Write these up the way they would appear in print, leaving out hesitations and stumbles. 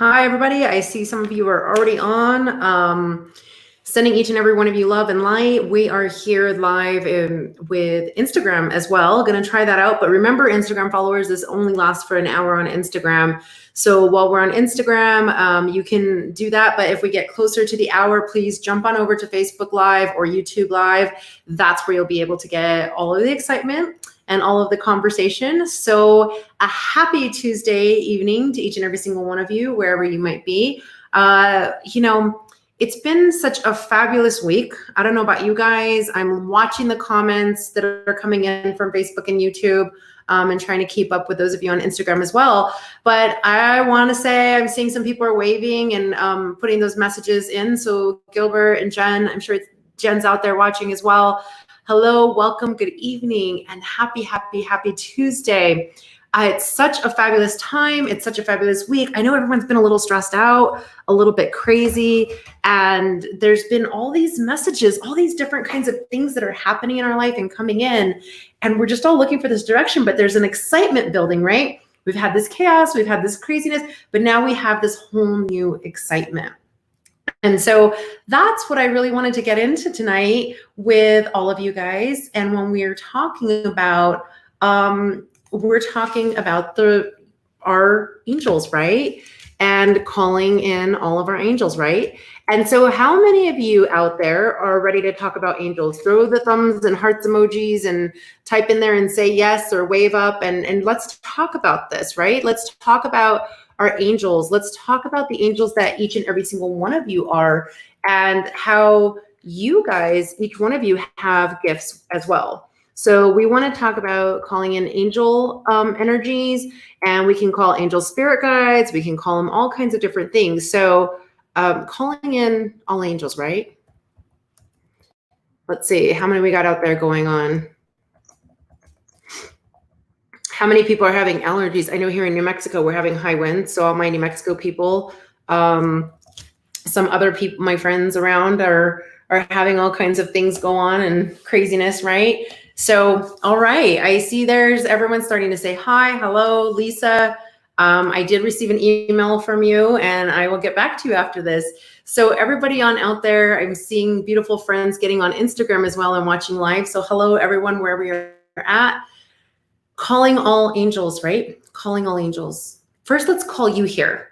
Hi, everybody. I see some of you are already on. Sending each and every one of you love and light. We are here live with Instagram as well. Going to try that out. But remember, Instagram followers, this only lasts for an hour on Instagram. So while we're on Instagram, you can do that. But if we get closer to the hour, please jump on over to Facebook Live or YouTube Live. That's where you'll be able to get all of the excitement and all of the conversation. So a happy Tuesday evening to each and every single one of you, wherever you might be. It's been such a fabulous week. I don't know about you guys. I'm watching the comments that are coming in from Facebook and YouTube and trying to keep up with those of you on Instagram as well. But I want to say I'm seeing some people are waving and putting those messages in. So Gilbert and Jen, I'm sure Jen's out there watching as well. Hello, welcome, good evening, and happy Tuesday. It's such a fabulous time. It's such a fabulous week. I know everyone's been a little stressed out, a little bit crazy, and there's been all these messages, all these different kinds of things that are happening in our life and coming in, and we're just all looking for this direction, but there's an excitement building, right? We've had this chaos, we've had this craziness, but now we have this whole new excitement. And so that's what I really wanted to get into tonight with all of you guys. And when we're talking about our angels, right? And calling in all of our angels, right? And so how many of you out there are ready to talk about angels? Throw the thumbs and hearts emojis and type in there and say yes or wave up and let's talk about this, right? Let's talk about our angels. Let's talk about the angels that each and every single one of you are and how you guys, each one of you have gifts as well. So we want to talk about calling in angel energies, and we can call angel spirit guides. We can call them all kinds of different things. So calling in all angels, right? Let's see, how many we got out there going on? How many people are having allergies? I know here in New Mexico, we're having high winds. So all my New Mexico people, some other people, my friends around are having all kinds of things go on and craziness, right? So, all right, I see there's everyone starting to say hi, hello, Lisa. I did receive an email from you and I will get back to you after this. So everybody on out there, I'm seeing beautiful friends getting on Instagram as well and watching live. So hello, everyone, wherever you're at. Calling all angels, right? Calling all angels. First, let's call you here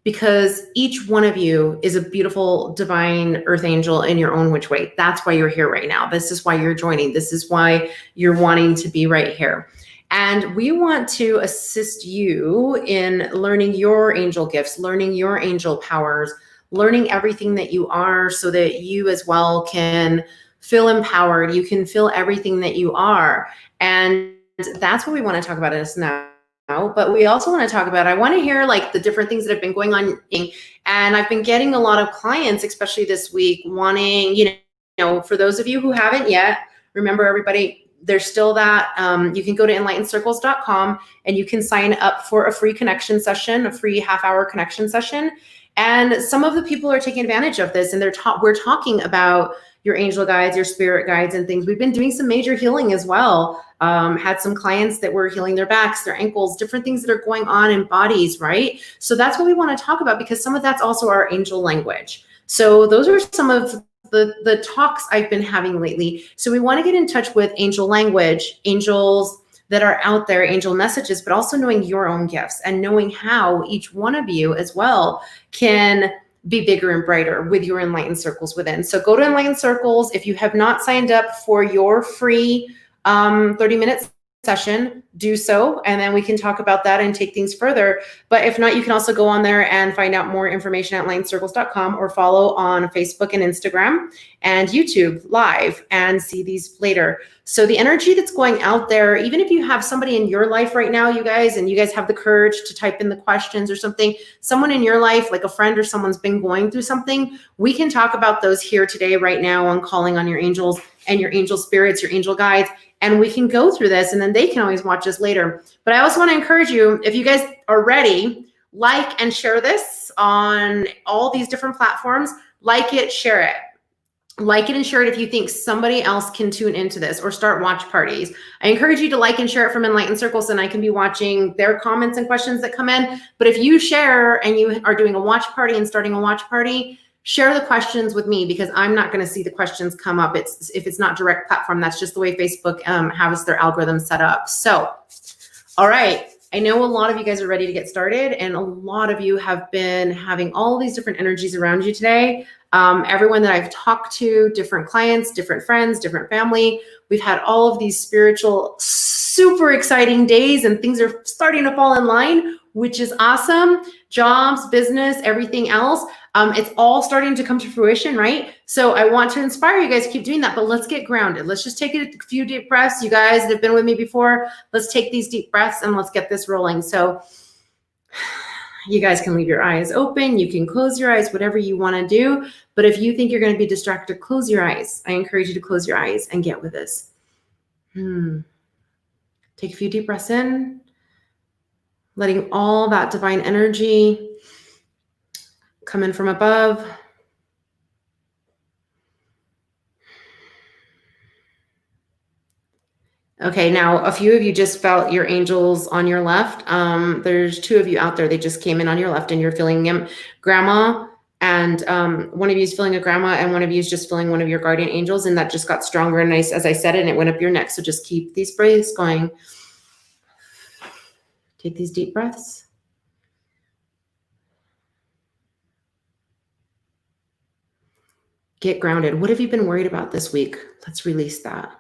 because each one of you is a beautiful divine earth angel in your own which way. That's why you're here right now. This is why you're joining. This is why you're wanting to be right here. And we want to assist you in learning your angel gifts, learning your angel powers, learning everything that you are so that you as well can feel empowered. You can feel everything that you are. And that's what we want to talk about this now. But we also want to talk about, I want to hear like the different things that have been going on. And I've been getting a lot of clients, especially this week, wanting, for those of you who haven't yet, remember everybody, there's still that, you can go to enlightencircles.com and you can sign up for a free connection session, a free half-hour connection session. And some of the people are taking advantage of this and we're talking about your angel guides, your spirit guides and things. We've been doing some major healing as well. Had some clients that were healing their backs, their ankles, different things that are going on in bodies, right? So that's what we want to talk about because some of that's also our angel language. So those are some of the talks I've been having lately. So we want to get in touch with angel language, angels that are out there, angel messages, but also knowing your own gifts and knowing how each one of you as well can be bigger and brighter with your Enlightened Circles within. So go to Enlightened Circles. If you have not signed up for your free 30-minute session, do so. And then we can talk about that and take things further. But if not, you can also go on there and find out more information at enlightencircles.com or follow on Facebook and Instagram and YouTube live and see these later. So the energy that's going out there, even if you have somebody in your life right now, you guys, and you guys have the courage to type in the questions or something, someone in your life, like a friend or someone's been going through something, we can talk about those here today, right now on calling on your angels and your angel spirits, your angel guides, and we can go through this and then they can always watch us later. But I also want to encourage you, if you guys are ready, like and share this on all these different platforms, like it, share it. Like it and share it if you think somebody else can tune into this, or start watch parties. I encourage you to like and share it from Enlighten Circles, and I can be watching their comments and questions that come in. But if you share and you are doing a watch party and starting a watch party, share the questions with me, because I'm not going to see the questions come up. If it's not direct platform, that's just the way Facebook has their algorithm set up. So, all right. I know a lot of you guys are ready to get started, and a lot of you have been having all these different energies around you today. Everyone that I've talked to, different clients, different friends, different family, we've had all of these spiritual, super exciting days, and things are starting to fall in line, which is awesome. Jobs, business, everything else. It's all starting to come to fruition, right? So I want to inspire you guys to keep doing that, but let's get grounded. Let's just take a few deep breaths. You guys that have been with me before, let's take these deep breaths and let's get this rolling. So you guys can leave your eyes open. You can close your eyes, whatever you want to do. But if you think you're going to be distracted, close your eyes. I encourage you to close your eyes and get with this. Take a few deep breaths in, letting all that divine energy come in from above. Okay, now a few of you just felt your angels on your left. There's 2 of you out there. They just came in on your left, and you're feeling them. Grandma, and one of you is feeling a grandma, and one of you is just feeling one of your guardian angels, and that just got stronger and nice as I said it, and it went up your neck. So just keep these breaths going. Take these deep breaths. Get grounded. What have you been worried about this week? Let's release that.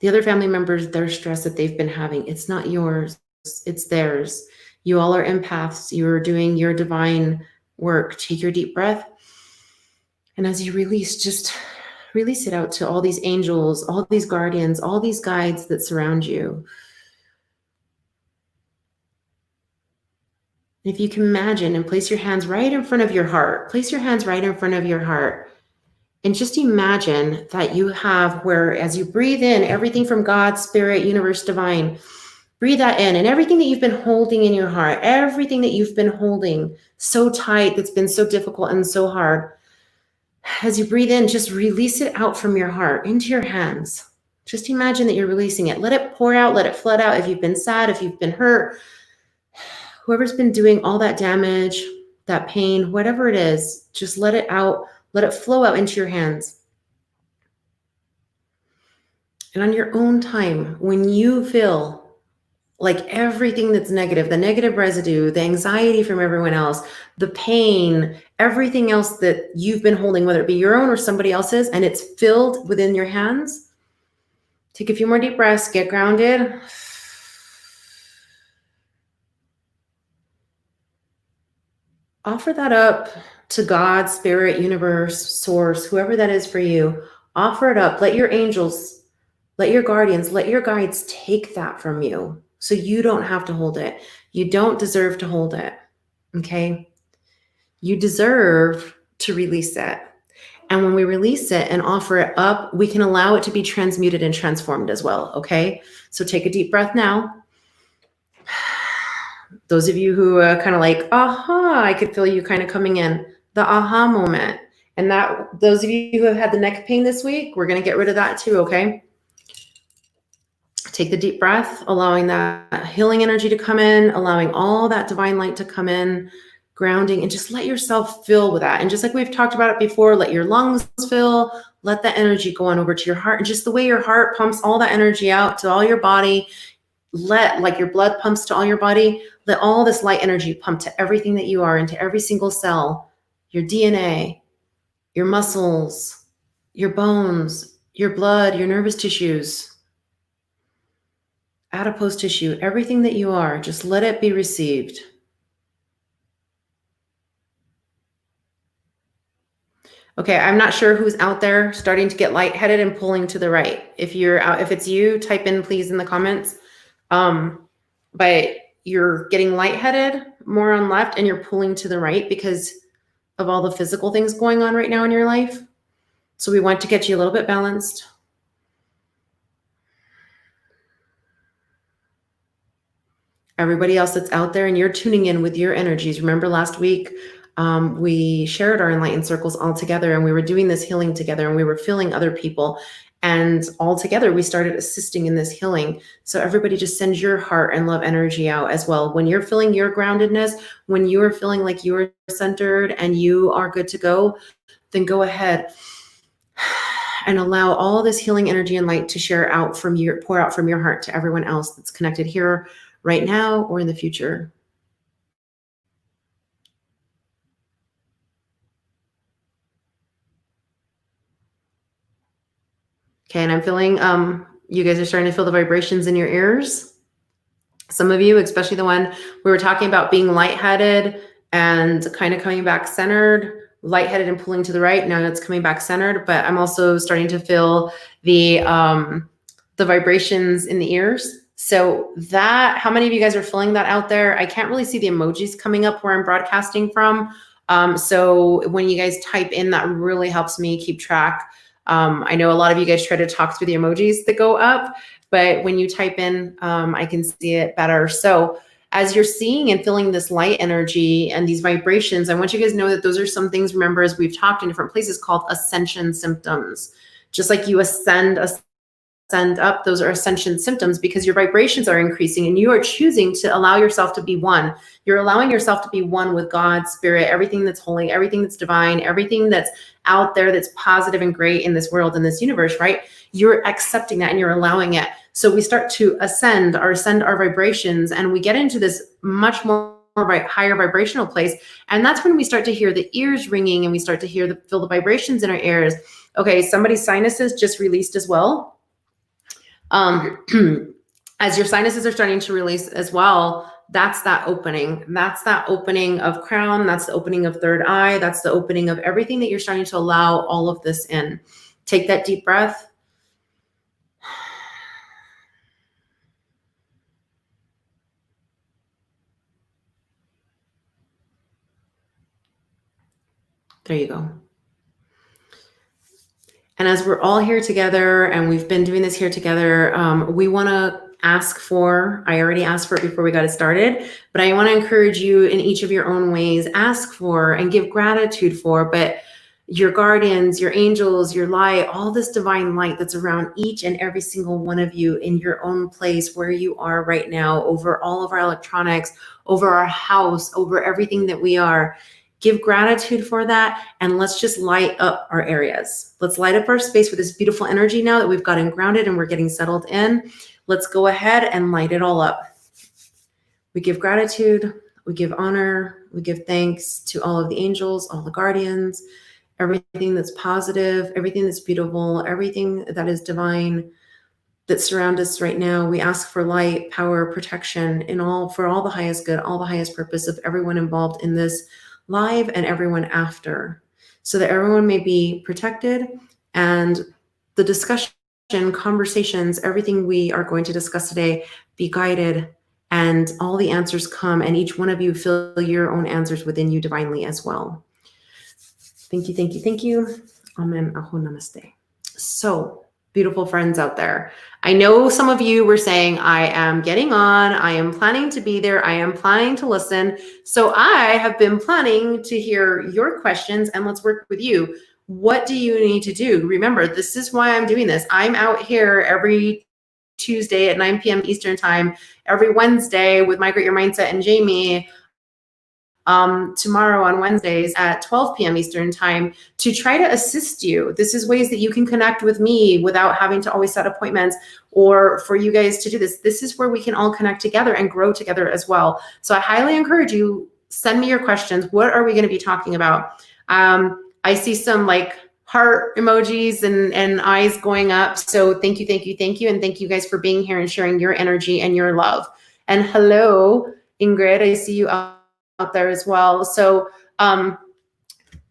The other family members, their stress that they've been having, it's not yours, it's theirs. You all are empaths. You're doing your divine work. Take your deep breath. And as you release, just release it out to all these angels, all these guardians, all these guides that surround you. If you can imagine and place your hands right in front of your heart, place your hands right in front of your heart. And just imagine that you have where, as you breathe in, everything from God, Spirit, Universe, Divine, breathe that in, and everything that you've been holding in your heart, everything that you've been holding so tight, that's been so difficult and so hard, as you breathe in, just release it out from your heart into your hands. Just imagine that you're releasing it. Let it pour out, let it flood out. If you've been sad, if you've been hurt, whoever's been doing all that damage, that pain, whatever it is, just let it out. Let it flow out into your hands. And on your own time, when you feel like everything that's negative, the negative residue, the anxiety from everyone else, the pain, everything else that you've been holding, whether it be your own or somebody else's, and it's filled within your hands, take a few more deep breaths, get grounded. Offer that up to God, Spirit, Universe, Source, whoever that is for you. Offer it up. Let your angels, let your guardians, let your guides take that from you so you don't have to hold it. You don't deserve to hold it, okay? You deserve to release it. And when we release it and offer it up, we can allow it to be transmuted and transformed as well, okay? So take a deep breath now. Those of you who are kind of like, aha, I could feel you kind of coming in, the aha moment. And that, those of you who have had the neck pain this week, we're going to get rid of that too, okay? Take the deep breath, allowing that healing energy to come in, allowing all that divine light to come in, grounding, and just let yourself fill with that. And just like we've talked about it before, let your lungs fill, let that energy go on over to your heart. And just the way your heart pumps all that energy out to all your body, let, like your blood pumps to all your body, let all this light energy pump to everything that you are, into every single cell, your DNA, your muscles, your bones, your blood, your nervous tissues, adipose tissue, everything that you are, just let it be received. Okay, I'm not sure who's out there starting to get lightheaded and pulling to the right. If you're out, if it's you, type in please in the comments. But you're getting lightheaded more on left and you're pulling to the right because of all the physical things going on right now in your life. So we want to get you a little bit balanced. Everybody else that's out there and you're tuning in with your energies. Remember last week, we shared our enlightened circles all together, and we were doing this healing together, and we were feeling other people. And all together, we started assisting in this healing. So everybody just send your heart and love energy out as well. When you're feeling your groundedness, when you are feeling like you are centered and you are good to go, then go ahead and allow all this healing energy and light to pour out from your heart to everyone else that's connected here right now or in the future. Okay, and I'm feeling, you guys are starting to feel the vibrations in your ears. Some of you, especially the one we were talking about being lightheaded and kind of coming back centered, lightheaded and pulling to the right. Now it's coming back centered, but I'm also starting to feel the vibrations in the ears. So that, how many of you guys are feeling that out there? I can't really see the emojis coming up where I'm broadcasting from. So when you guys type in, that really helps me keep track. I know a lot of you guys try to talk through the emojis that go up, but when you type in, I can see it better. So as you're seeing and feeling this light energy and these vibrations, I want you guys to know that those are some things, remember, as we've talked in different places, called ascension symptoms. Just like you ascend up, those are ascension symptoms, because your vibrations are increasing and you are choosing to allow yourself to be one. You're allowing yourself to be one with God, spirit, everything that's holy, everything that's divine, everything that's out there that's positive and great in this world, in this universe, right? You're accepting that and you're allowing it. So we start to ascend our vibrations, and we get into this much more higher vibrational place. And that's when we start to hear the ears ringing, and we start to feel the vibrations in our ears. Okay, somebody's sinuses just released as well. As your sinuses are starting to release as well, that's that opening. That's that opening of crown. That's the opening of third eye. That's the opening of everything that you're starting to allow all of this in. Take that deep breath. There you go. And as we're all here together, and we've been doing this here together, we want to ask for, I already asked for it before we got it started, but I want to encourage you in each of your own ways, ask for and give gratitude for, but your guardians, your angels, your light, all this divine light that's around each and every single one of you in your own place where you are right now, over all of our electronics, over our house, over everything that we are. Give gratitude for that, and let's just light up our areas. Let's light up our space with this beautiful energy now that we've gotten grounded and we're getting settled in. Let's go ahead and light it all up. We give gratitude, we give honor, we give thanks to all of the angels, all the guardians, everything that's positive, everything that's beautiful, everything that is divine that surround us right now. We ask for light, power, protection, for all the highest good, all the highest purpose of everyone involved in this live and everyone after, so that everyone may be protected, and the discussion, conversations, everything we are going to discuss today be guided, and all the answers come, and each one of you feel your own answers within you divinely as well. Thank you, thank you, thank you. Amen. Aho namaste. So, beautiful friends out there, I know some of you were saying, I am getting on, I am planning to be there, I am planning to listen. So I have been planning to hear your questions, and let's work with you. What do you need to do? Remember, this is why I'm doing this. I'm out here every Tuesday at 9 p.m. Eastern time, every Wednesday with Migrate Your Mindset and Jamie, tomorrow on Wednesdays at 12 p.m. Eastern time, to try to assist you. This is ways that you can connect with me without having to always set appointments, or for you guys to do this. This is where we can all connect together and grow together as well. So I highly encourage you, send me your questions. What are we going to be talking about? I see some like heart emojis and eyes going up. So thank you, thank you, thank you. And thank you guys for being here and sharing your energy and your love. And hello, Ingrid, I see you out there as well. So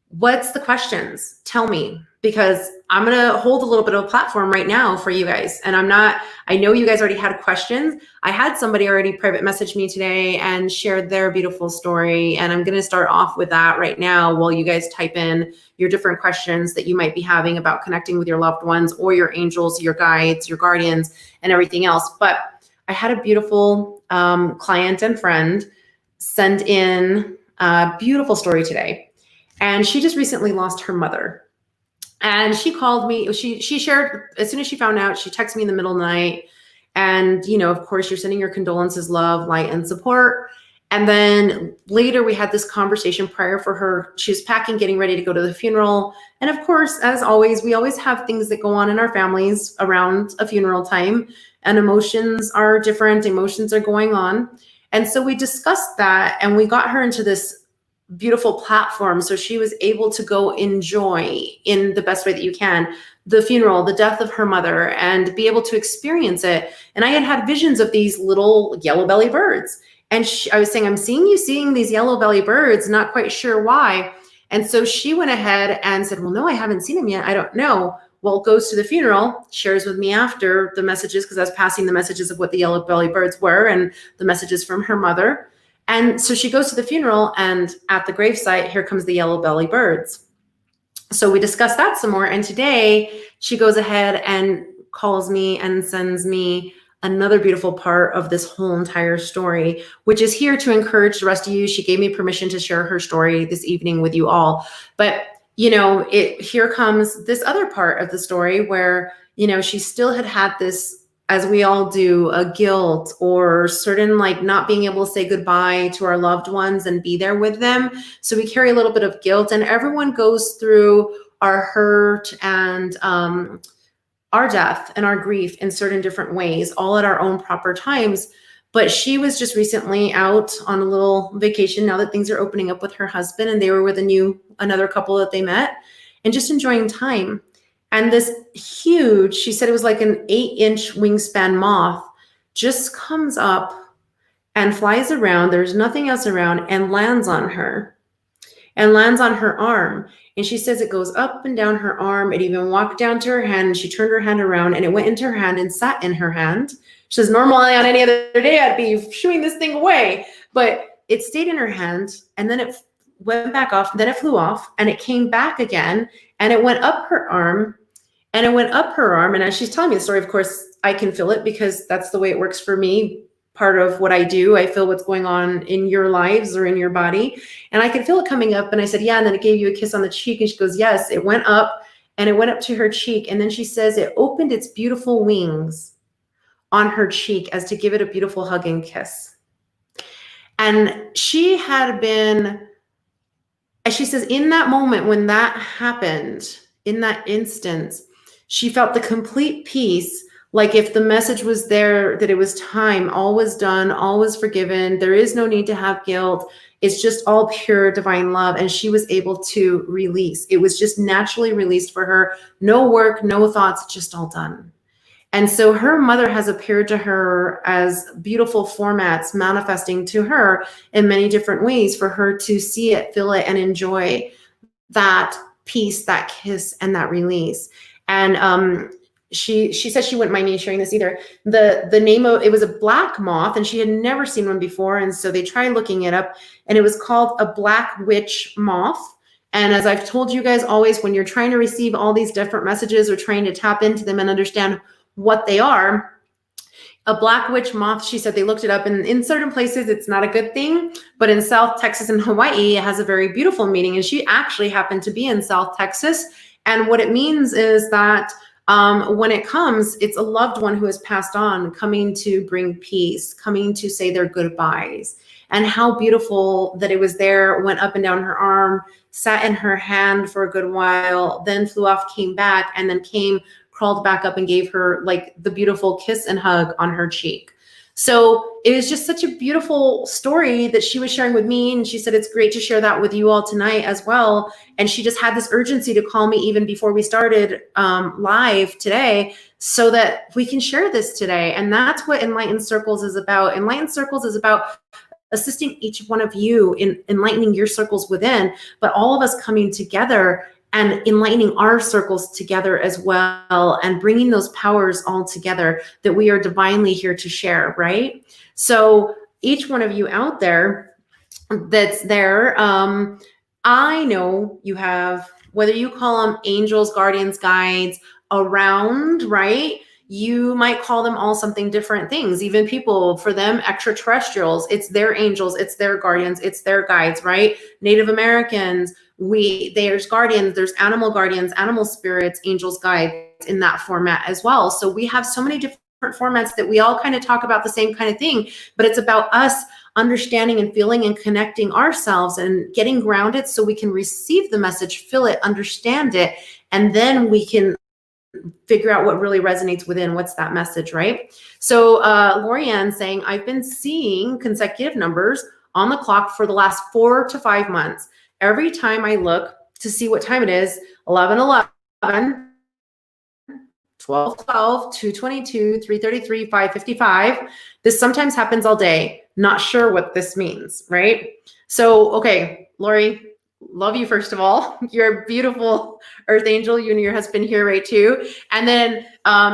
what's the questions? Tell me, because I'm going to hold a little bit of a platform right now for you guys. And I know you guys already had questions. I had somebody already private message me today and shared their beautiful story. And I'm going to start off with that right now while you guys type in your different questions that you might be having about connecting with your loved ones or your angels, your guides, your guardians, and everything else. But I had a beautiful client and friend send in Beautiful story today. And she just recently lost her mother. And she called me. She shared, as soon as she found out, she texted me in the middle of the night. And, of course, you're sending your condolences, love, light, and support. And then later we had this conversation prior for her. She was packing, getting ready to go to the funeral. And of course, as always, we always have things that go on in our families around a funeral time, and emotions are different. Emotions are going on. And so we discussed that, and we got her into this beautiful platform so she was able to go enjoy, in the best way that you can, the funeral, the death of her mother, and be able to experience it. And I had visions of these little yellow belly birds. And I was saying, I'm seeing you seeing these yellow belly birds, not quite sure why. And so she went ahead and said, well, no, I haven't seen them yet. I don't know. Well, goes to the funeral, shares with me after the messages, because I was passing the messages of what the yellow belly birds were and the messages from her mother. And so she goes to the funeral, and at the gravesite, here comes the yellow belly birds. So we discussed that some more. And today she goes ahead and calls me and sends me another beautiful part of this whole entire story, which is here to encourage the rest of you. She gave me permission to share her story this evening with you all. But, here comes this other part of the story where, she still had this, as we all do, a guilt or certain not being able to say goodbye to our loved ones and be there with them. So we carry a little bit of guilt, and everyone goes through our hurt and our death and our grief in certain different ways, all at our own proper times. But she was just recently out on a little vacation now that things are opening up with her husband, and they were with another couple that they met, and just enjoying time. And this huge, she said it was like an 8-inch wingspan moth, just comes up and flies around. There's nothing else around, and lands on her arm. And she says it goes up and down her arm. It even walked down to her hand, and she turned her hand around, and it went into her hand and sat in her hand. She says, normally on any other day, I'd be shooing this thing away, but it stayed in her hand, and then it went back off, then it flew off, and it came back again, and it went up her arm, and it went up her arm. And as she's telling me the story, of course, I can feel it, because that's the way it works for me. Part of what I do, I feel what's going on in your lives or in your body. And I could feel it coming up. And I said, yeah. And then it gave you a kiss on the cheek. And she goes, yes, it went up, and it went up to her cheek. And then she says it opened its beautiful wings on her cheek as to give it a beautiful hug and kiss. And she had been, as she says, in that moment when that happened, in that instance, she felt the complete peace. Like if the message was there, that it was time, all was done, all was forgiven. There is no need to have guilt. It's just all pure divine love. And she was able to release. It was just naturally released for her. No work, no thoughts, just all done. And so her mother has appeared to her as beautiful formats manifesting to her in many different ways for her to see it, feel it, and enjoy that peace, that kiss, and that release. And she said she wouldn't mind me sharing this either. The name of it was a black moth, and she had never seen one before. And so they tried looking it up, and it was called a black witch moth. And as I've told you guys always, when you're trying to receive all these different messages or trying to tap into them and understand what they are, a black witch moth, she said they looked it up, and in certain places it's not a good thing, but in South Texas and Hawaii, it has a very beautiful meaning. And she actually happened to be in South Texas. And what it means is that when it comes, it's a loved one who has passed on, coming to bring peace, coming to say their goodbyes. And how beautiful that it was there, went up and down her arm, sat in her hand for a good while, then flew off, came back, and then crawled back up and gave her like the beautiful kiss and hug on her cheek. So it was just such a beautiful story that she was sharing with me. And she said, it's great to share that with you all tonight as well. And she just had this urgency to call me even before we started live today, so that we can share this today. And that's what Enlighten Circles is about. Enlighten Circles is about assisting each one of you in enlightening your circles within, but all of us coming together and enlightening our circles together as well, and bringing those powers all together that we are divinely here to share, right? So each one of you out there that's there, I know you have, whether you call them angels, guardians, guides, around, right? You might call them all something different things. Even people, for them, extraterrestrials, it's their angels, it's their guardians, it's their guides, right? Native Americans, there's guardians, there's animal guardians, animal spirits, angels, guides in that format as well. So we have so many different formats that we all kind of talk about the same kind of thing, but it's about us understanding and feeling and connecting ourselves and getting grounded so we can receive the message, feel it, understand it, and then we can figure out what really resonates within. What's that message, right? So Lorianne saying, I've been seeing consecutive numbers on the clock for the last 4 to 5 months. Every time I look to see what time it is, 11:11, 12:12, 2:22, 3:33, 5:55. This sometimes happens all day. Not sure what this means, right? So, okay, Lori, love you first of all. You're a beautiful earth angel. You and your husband here, right, too. And then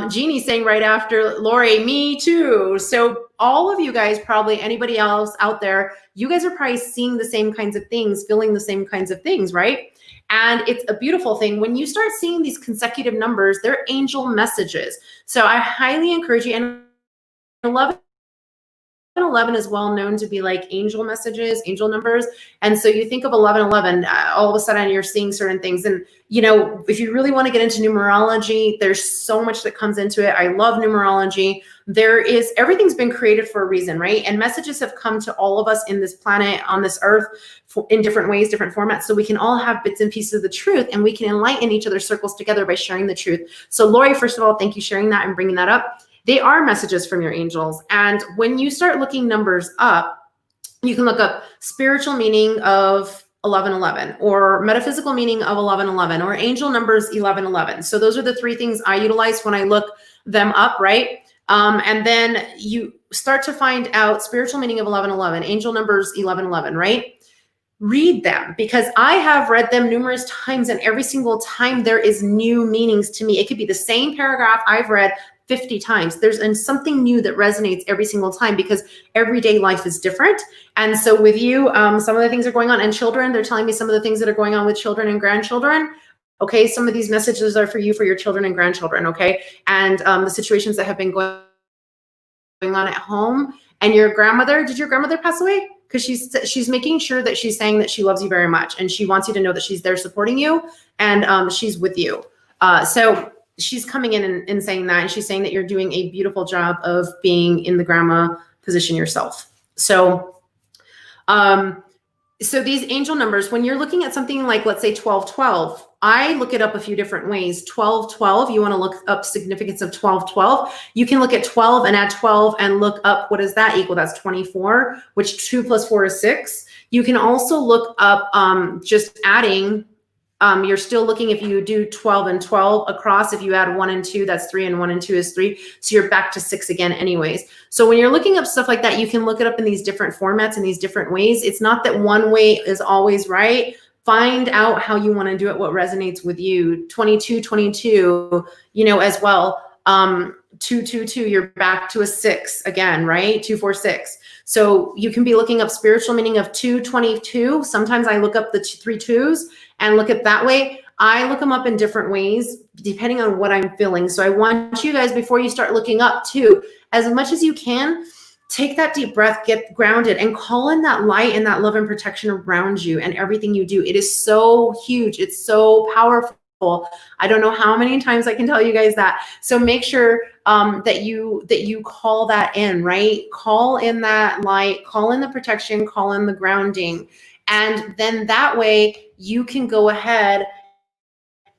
Jeannie saying right after Lori, me too. So all of you guys, probably anybody else out there, you guys are probably seeing the same kinds of things, feeling the same kinds of things, right? And it's a beautiful thing. When you start seeing these consecutive numbers, they're angel messages. So I highly encourage you, and 11 is well known to be like angel messages, angel numbers. And so you think of 1111, all of a sudden you're seeing certain things. And, you know, if you really want to get into numerology, there's so much that comes into it. I love numerology. Everything's been created for a reason, right? And messages have come to all of us in this planet, on this earth, in different ways, different formats. So we can all have bits and pieces of the truth, and we can enlighten each other's circles together by sharing the truth. So Lori, first of all, thank you for sharing that and bringing that up. They are messages from your angels. And when you start looking numbers up, you can look up spiritual meaning of 1111 or metaphysical meaning of 1111 or angel numbers 1111. So those are the 3 things I utilize when I look them up, right? And then you start to find out spiritual meaning of 1111, angel numbers 1111, right? Read them, because I have read them numerous times, and every single time there is new meanings to me. It could be the same paragraph I've read 50 times. There's something new that resonates every single time, because everyday life is different. And so with you, some of the things are going on, and children, they're telling me some of the things that are going on with children and grandchildren. Okay, some of these messages are for you, for your children and grandchildren, okay? And the situations that have been going on at home. And your grandmother, did your grandmother pass away? Because she's making sure that she's saying that she loves you very much, and she wants you to know that she's there supporting you, and she's with you. So she's coming in and saying that, and she's saying that you're doing a beautiful job of being in the grandma position yourself. So, so these angel numbers, when you're looking at something like, let's say 1212, I look it up a few different ways. 1212, you want to look up significance of 1212. You can look at 12 and add 12 and look up, what does that equal? That's 24, which 2 plus 4 is 6. You can also look up just adding. You're still looking, if you do 12 and 12 across, if you add 1 and 2, that's 3, and 1 and 2 is 3. So you're back to 6 again anyways. So when you're looking up stuff like that, you can look it up in these different formats, in these different ways. It's not that one way is always right. Find out how you want to do it, what resonates with you. 22, you know, as well. 222, you're back to a 6 again, right? 246. So you can be looking up spiritual meaning of 222. Sometimes I look up the 3 2s and look at that way. I look them up in different ways depending on what I'm feeling. So I want you guys, before you start looking up too, as much as you can, take that deep breath, get grounded, and call in that light and that love and protection around you and everything you do. It is so huge. It's so powerful. I don't know how many times I can tell you guys that. So make sure that you call that in, right? Call in that light, call in the protection, call in the grounding. And then that way you can go ahead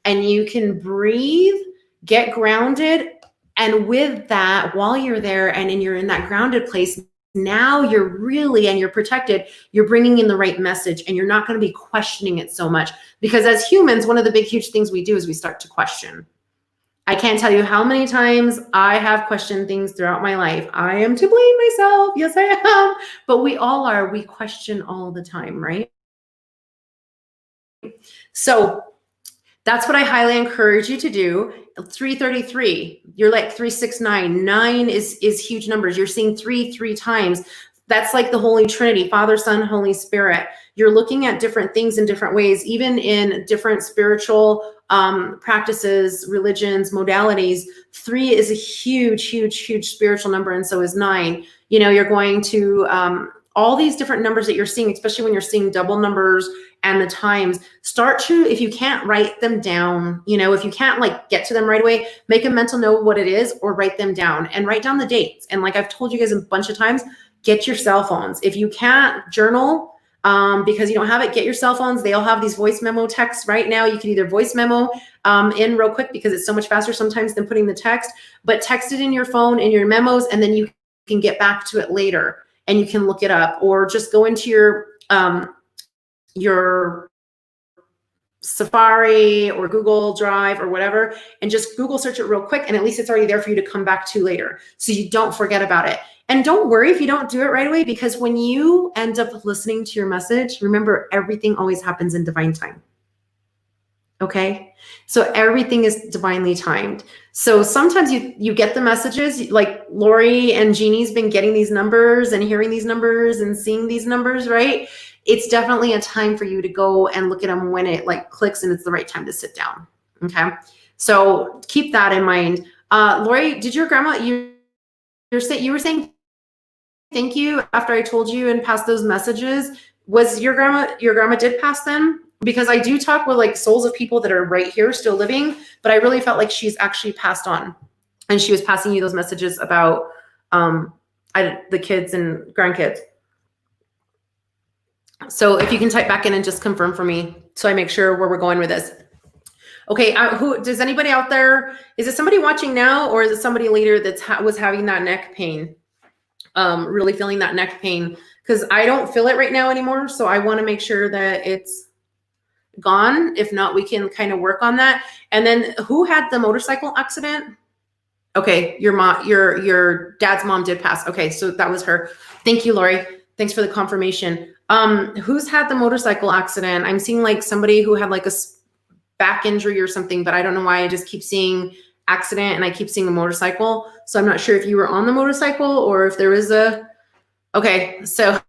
and you can breathe, get grounded. And with that, while you're there and you're in that grounded place, now you're protected. You're bringing in the right message, and you're not going to be questioning it so much. Because as humans, one of the big, huge things we do is we start to question. I can't tell you how many times I have questioned things throughout my life. I am to blame myself. Yes, I am. But we all are. We question all the time, right? So that's what I highly encourage you to do. 333, you're like 369. 9 is huge numbers. You're seeing 3 times. That's like the Holy Trinity, Father, Son, Holy Spirit. You're looking at different things in different ways, even in different spiritual practices, religions, modalities. 3 is a huge, huge, huge spiritual number, and so is 9. You know, you're going to all these different numbers that you're seeing, especially when you're seeing double numbers and the times, start to, if you can't write them down, you know, if you can't like get to them right away, make a mental note what it is or write them down and write down the dates. And like I've told you guys a bunch of times, get your cell phones. If you can't journal because you don't have it, get your cell phones. They all have these voice memo texts right now. You can either voice memo in real quick because it's so much faster sometimes than putting the text, but text it in your phone in your memos, and then you can get back to it later and you can look it up, or just go into your Safari or Google Drive or whatever, and just Google search it real quick, and at least it's already there for you to come back to later, so you don't forget about it. And don't worry if you don't do it right away, because when you end up listening to your message, remember, everything always happens in divine time. Okay, so everything is divinely timed. So sometimes you get the messages, like Lori and Jeannie's been getting these numbers and hearing these numbers and seeing these numbers, right? It's definitely a time for you to go and look at them when it like clicks and it's the right time to sit down. Okay, so keep that in mind. Lori, did your grandma, you were saying thank you after I told you and passed those messages? Was your grandma did pass them? Because I do talk with like souls of people that are right here still living, but I really felt like she's actually passed on, and she was passing you those messages about the kids and grandkids. So if you can type back in and just confirm for me, so I make sure where we're going with this. Okay, who does anybody out there? Is it somebody watching now, or is it somebody later that was having that neck pain? Really feeling that neck pain, because I don't feel it right now anymore. So I want to make sure that it's gone. If not, we can kind of work on that. And then who had the motorcycle accident? Okay, your mom, your dad's mom did pass. Okay, so that was her. Thank you, Lori. Thanks for the confirmation. Who's had the motorcycle accident? I'm seeing like somebody who had like a back injury or something, but I don't know why I just keep seeing accident and I keep seeing a motorcycle. So I'm not sure if you were on the motorcycle or if there was a, okay, so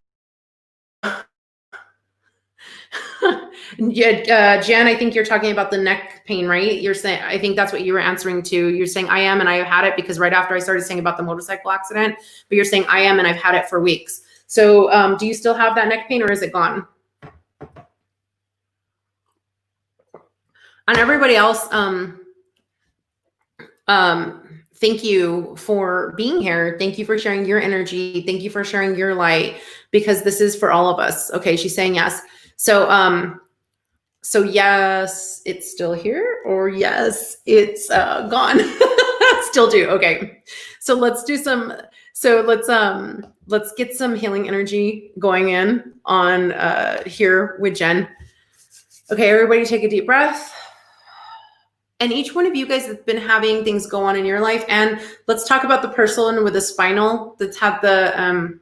yeah, Jen, I think you're talking about the neck pain, right? You're saying, I think that's what you were answering to. You're saying I am, and I've had it, because right after I started saying about the motorcycle accident, but you're saying I am, and I've had it for weeks. So do you still have that neck pain, or is it gone? And everybody else, thank you for being here. Thank you for sharing your energy. Thank you for sharing your light, because this is for all of us. Okay, she's saying yes. So yes, it's still here, or yes, it's gone. Still do. Okay. So let's do some, let's get some healing energy going in on here with Jen. Okay, everybody take a deep breath. And each one of you guys have been having things go on in your life. And let's talk about the person with the spinal that's had the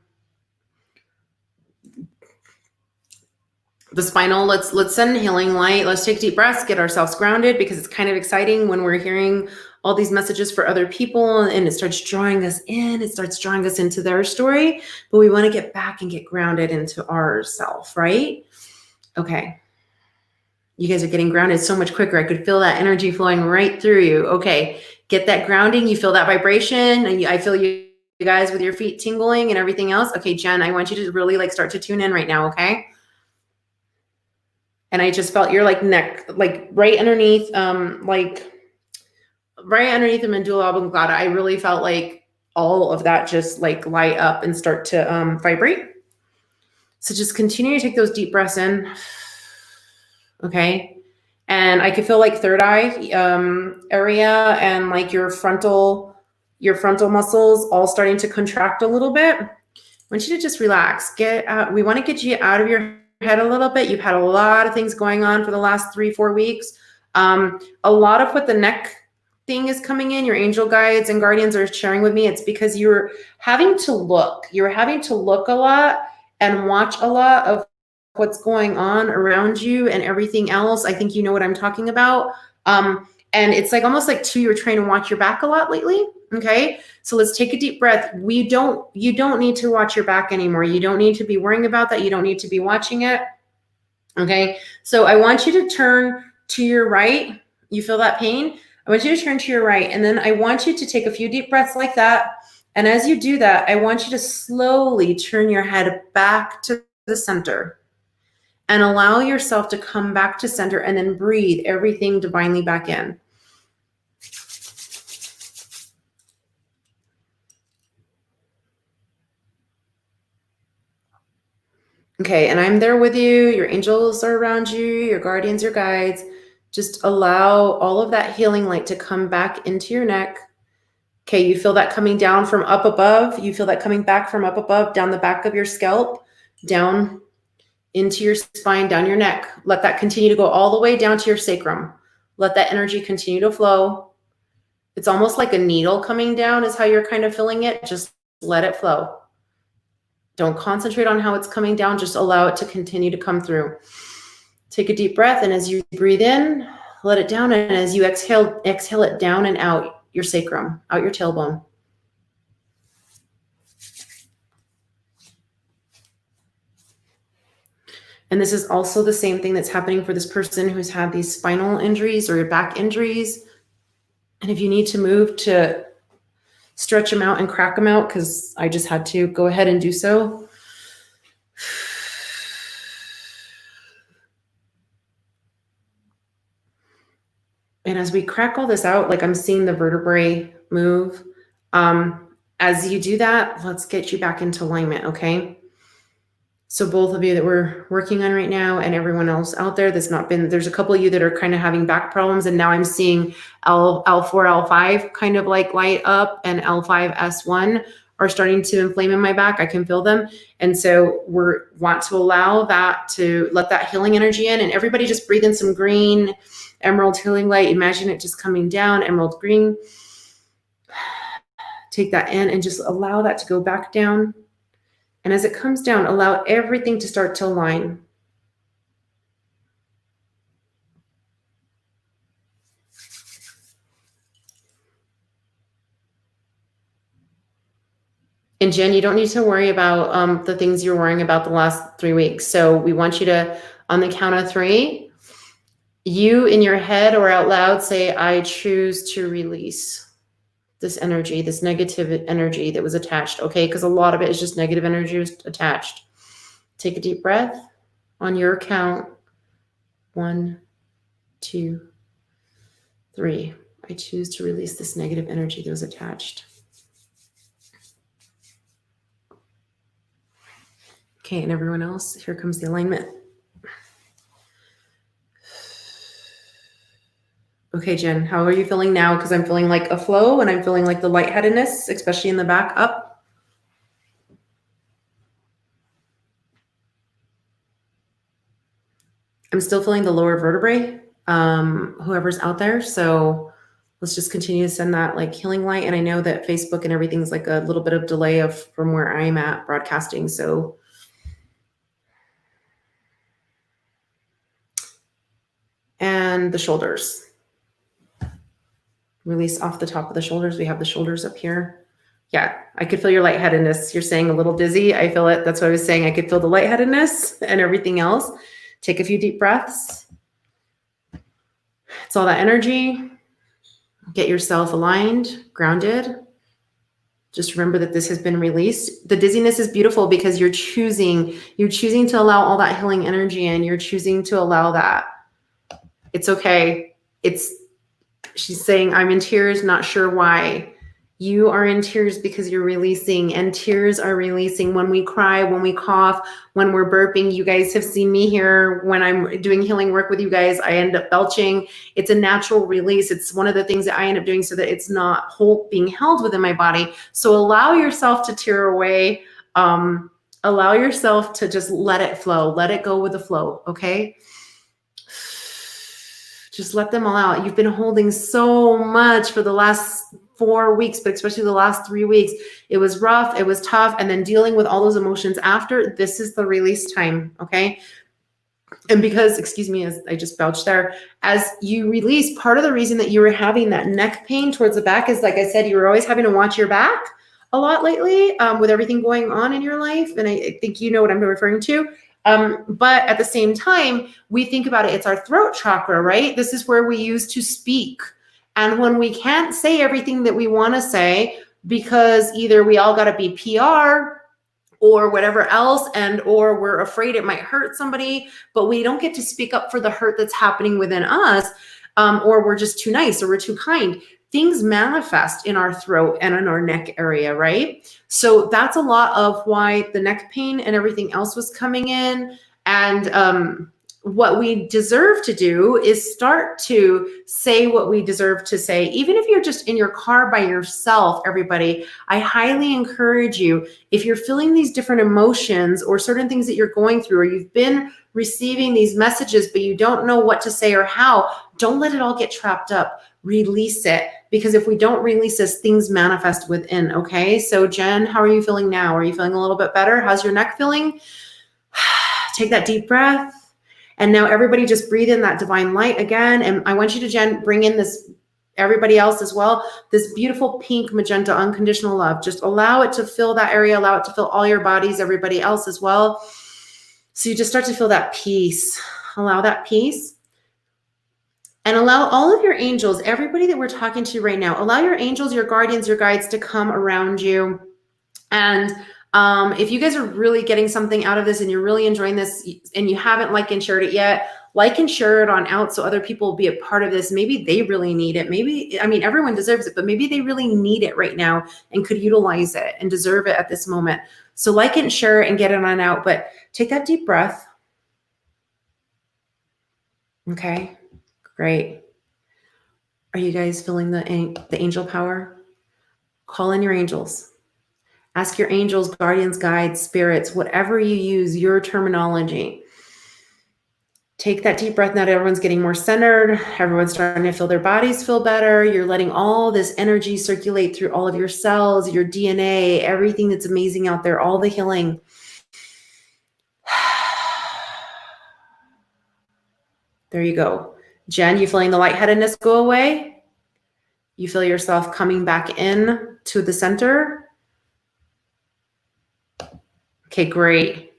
spinal. Let's send healing light. Let's take deep breaths, get ourselves grounded, because it's kind of exciting when we're hearing all these messages for other people and it starts drawing us in, it starts drawing us into their story, but we want to get back and get grounded into ourself, right? Okay. You guys are getting grounded so much quicker. I could feel that energy flowing right through you. Okay. Get that grounding. You feel that vibration, and I feel you guys with your feet tingling and everything else. Okay, Jen, I want you to really like start to tune in right now. Okay. And I just felt your like neck, like right underneath, right underneath the medulla oblongata. I really felt like all of that just like light up and start to vibrate. So just continue to take those deep breaths in. Okay. And I could feel like third eye area and like your frontal muscles all starting to contract a little bit. I want you to just relax. We want to get you out of your head a little bit. You've had a lot of things going on for the last 3-4 weeks. A lot of what the neck thing is coming in, your angel guides and guardians are sharing with me. It's because you're having to look a lot and watch a lot of what's going on around you and everything else. I think you know what I'm talking about. And it's like almost like you're trying to watch your back a lot lately. Okay. So let's take a deep breath. You don't need to watch your back anymore. You don't need to be worrying about that. You don't need to be watching it. Okay. So I want you to turn to your right. You feel that pain? I want you to turn to your right. And then I want you to take a few deep breaths like that. And as you do that, I want you to slowly turn your head back to the center and allow yourself to come back to center and then breathe everything divinely back in. Okay, and I'm there with you. Your angels are around you, your guardians, your guides. Just allow all of that healing light to come back into your neck. Okay, you feel that coming down from up above. You feel that coming back from up above, down the back of your scalp, down into your spine, down your neck. Let that continue to go all the way down to your sacrum. Let that energy continue to flow. It's almost like a needle coming down is how you're kind of feeling it. Just let it flow. Don't concentrate on how it's coming down. Just allow it to continue to come through. Take a deep breath. And as you breathe in, let it down. And as you exhale it down and out your sacrum, out your tailbone. And this is also the same thing that's happening for this person who's had these spinal injuries or back injuries. And if you need to move to stretch them out and crack them out, because I just had to go ahead and do so. And as we crack all this out, like I'm seeing the vertebrae move. As you do that, let's get you back into alignment, okay? So both of you that we're working on right now and everyone else out there that's not been, there's a couple of you that are kind of having back problems. And now I'm seeing L4, L5 kind of like light up, and L5, S1 are starting to inflame in my back. I can feel them. And so want to allow that to let that healing energy in, and everybody just breathe in some green, emerald healing light. Imagine it just coming down, emerald green. Take that in and just allow that to go back down. And as it comes down, allow everything to start to align. And Jen, you don't need to worry about the things you're worrying about the last 3 weeks. So we want you to, on the count of 3, you in your head or out loud say, I choose to release this energy, this negative energy that was attached, okay? Because a lot of it is just negative energy was attached. Take a deep breath on your count. 1, 2, 3. I choose to release this negative energy that was attached. Okay, and everyone else, here comes the alignment. Okay, Jen, how are you feeling now? Because I'm feeling like a flow and I'm feeling like the lightheadedness, especially in the back, up. I'm still feeling the lower vertebrae, whoever's out there. So let's just continue to send that like healing light. And I know that Facebook and everything's like a little bit of delay from where I'm at broadcasting. So and the shoulders. Release off the top of the shoulders. We have the shoulders up here. Yeah, I could feel your lightheadedness. You're saying a little dizzy. I feel it. That's what I was saying. I could feel the lightheadedness and everything else. Take a few deep breaths. It's all that energy. Get yourself aligned, grounded. Just remember that this has been released. The dizziness is beautiful because you're choosing to allow all that healing energy in. You're choosing to allow that. It's okay. She's saying, I'm in tears, not sure why. You are in tears because you're releasing, and tears are releasing. When we cry, when we cough, when we're burping, you guys have seen me here. When I'm doing healing work with you guys, I end up belching. It's a natural release. It's one of the things that I end up doing so that it's not being held within my body. So allow yourself to tear away. Allow yourself to just let it flow. Let it go with the flow, okay? Just let them all out. You've been holding so much for the last 4 weeks, but especially the last 3 weeks. It was rough. It was tough. And then dealing with all those emotions after, this is the release time. Okay. And because, excuse me, as I just belched there, as you release, part of the reason that you were having that neck pain towards the back is, like I said, you were always having to watch your back a lot lately with everything going on in your life. And I think you know what I'm referring to. But at the same time, we think about it, it's our throat chakra, right? This is where we use to speak. And when we can't say everything that we want to say, because either we all got to be PR or whatever else, and or we're afraid it might hurt somebody, but we don't get to speak up for the hurt that's happening within us, or we're just too nice or we're too kind. Things manifest in our throat and in our neck area, right? So that's a lot of why the neck pain and everything else was coming in. And what we deserve to do is start to say what we deserve to say. Even if you're just in your car by yourself, everybody, I highly encourage you, if you're feeling these different emotions or certain things that you're going through, or you've been receiving these messages, but you don't know what to say or how, don't let it all get trapped up. Release it. Because if we don't release this, things manifest within, okay? So Jen, how are you feeling now? Are you feeling a little bit better? How's your neck feeling? Take that deep breath. And now everybody just breathe in that divine light again. And I want you to, Jen, bring in this, everybody else as well, this beautiful pink magenta unconditional love. Just allow it to fill that area, allow it to fill all your bodies, everybody else as well. So you just start to feel that peace. Allow that peace. And allow all of your angels, everybody that we're talking to right now, allow your angels, your guardians, your guides to come around you. And if you guys are really getting something out of this and you're really enjoying this and you haven't liked and shared it yet, like and share it on out so other people will be a part of this. Maybe they really need it. Maybe, I mean, everyone deserves it, but maybe they really need it right now and could utilize it and deserve it at this moment. So like and share it and get it on out, but take that deep breath. Okay, great. Are you guys feeling the angel power? Call in your angels. Ask your angels, guardians, guides, spirits, whatever you use, your terminology. Take that deep breath. Now everyone's getting more centered. Everyone's starting to feel their bodies feel better. You're letting all this energy circulate through all of your cells, your DNA, everything that's amazing out there, all the healing. There you go. Jen, you feeling the lightheadedness go away? You feel yourself coming back in to the center? Okay, great.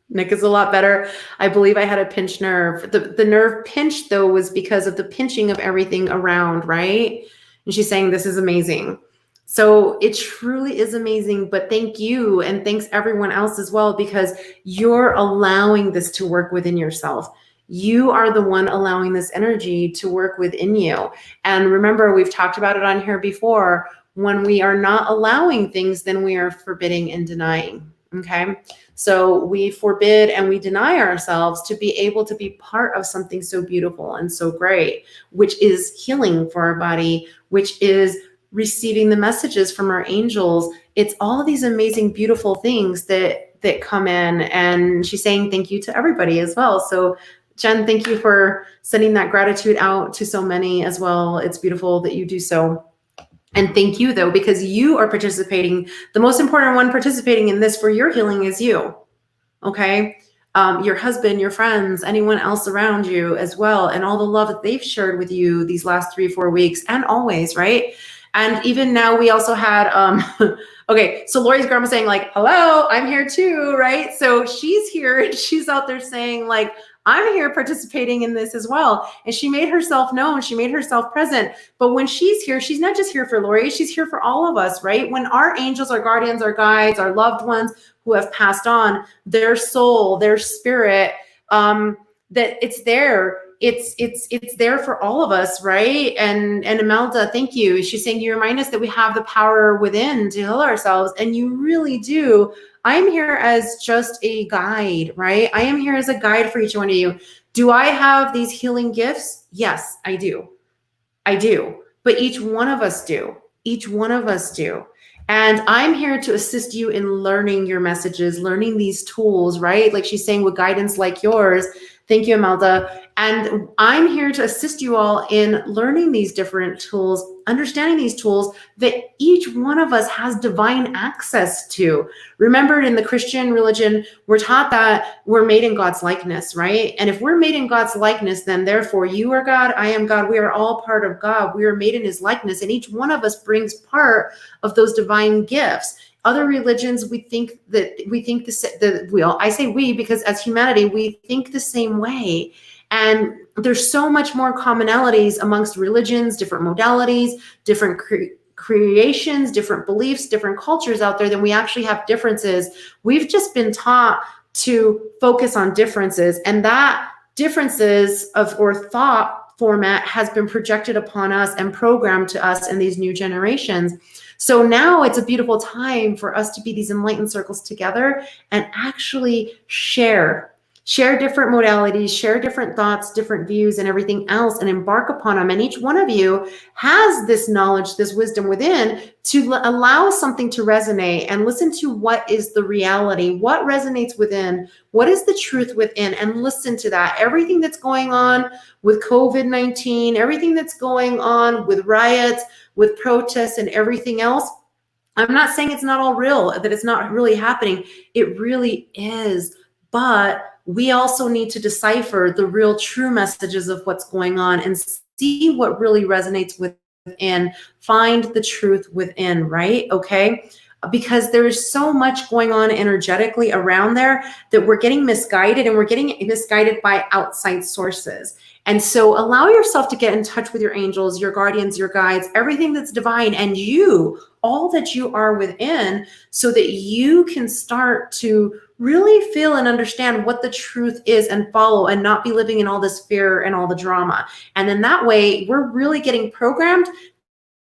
Nick is a lot better. I believe I had a pinched nerve. The nerve pinched, though, was because of the pinching of everything around, right? And she's saying, this is amazing. So it truly is amazing, but thank you. And thanks everyone else as well, because you're allowing this to work within yourself. You are the one allowing this energy to work within you. And remember, we've talked about it on here before. When we are not allowing things, then we are forbidding and denying, okay? So we forbid and we deny ourselves to be able to be part of something so beautiful and so great, which is healing for our body, which is receiving the messages from our angels. It's all of these amazing, beautiful things that come in. And she's saying thank you to everybody as well. So Jen, thank you for sending that gratitude out to so many as well. It's beautiful that you do so. And thank you, though, because you are participating. The most important one participating in this for your healing is you, okay? Your husband, your friends, anyone else around you as well, and all the love that they've shared with you these last 3-4 weeks and always, right? And even now we also had, okay, so Lori's grandma saying like, hello, I'm here too, right? So she's here and she's out there saying like, I'm here participating in this as well. And she made herself known. She made herself present. But when she's here, she's not just here for Lori. She's here for all of us, right? When our angels, our guardians, our guides, our loved ones who have passed on, their soul, their spirit, that it's there. It's there for all of us, right? And Imelda, thank you. She's saying you remind us that we have the power within to heal ourselves. And you really do. I'm here as just a guide, right? I am here as a guide for each one of you. Do I have these healing gifts? Yes, I do. I do. But each one of us do. Each one of us do. And I'm here to assist you in learning your messages, learning these tools, right? Like she's saying with guidance like yours, Thank you, Imelda. And I'm here to assist you all in learning these different tools, understanding these tools that each one of us has divine access to. Remember, in the Christian religion, we're taught that we're made in God's likeness, right? And if we're made in God's likeness, then therefore you are God, I am God. We are all part of God. We are made in his likeness, and each one of us brings part of those divine gifts. Other religions, we think I say we because as humanity, we think the same way. And there's so much more commonalities amongst religions, different modalities, different creations, different beliefs, different cultures out there than we actually have differences. We've just been taught to focus on differences, and that differences or thought format has been projected upon us and programmed to us in these new generations. So now it's a beautiful time for us to be these enlightened circles together and actually share different modalities, share different thoughts, different views, and everything else, and embark upon them. And each one of you has this knowledge, this wisdom within to allow something to resonate and listen to what is the reality, what resonates within, what is the truth within, and listen to that. Everything that's going on with COVID-19, everything that's going on with riots, with protests and everything else, I'm not saying it's not all real, that it's not really happening. It really is. But we also need to decipher the real true messages of what's going on and see what really resonates within, find the truth within, right? Okay. Because there's so much going on energetically around there that we're getting misguided, and we're getting misguided by outside sources. And so allow yourself to get in touch with your angels, your guardians, your guides, everything that's divine, and you, all that you are within, so that you can start to really feel and understand what the truth is and follow, and not be living in all this fear and all the drama. And then that way, we're really getting programmed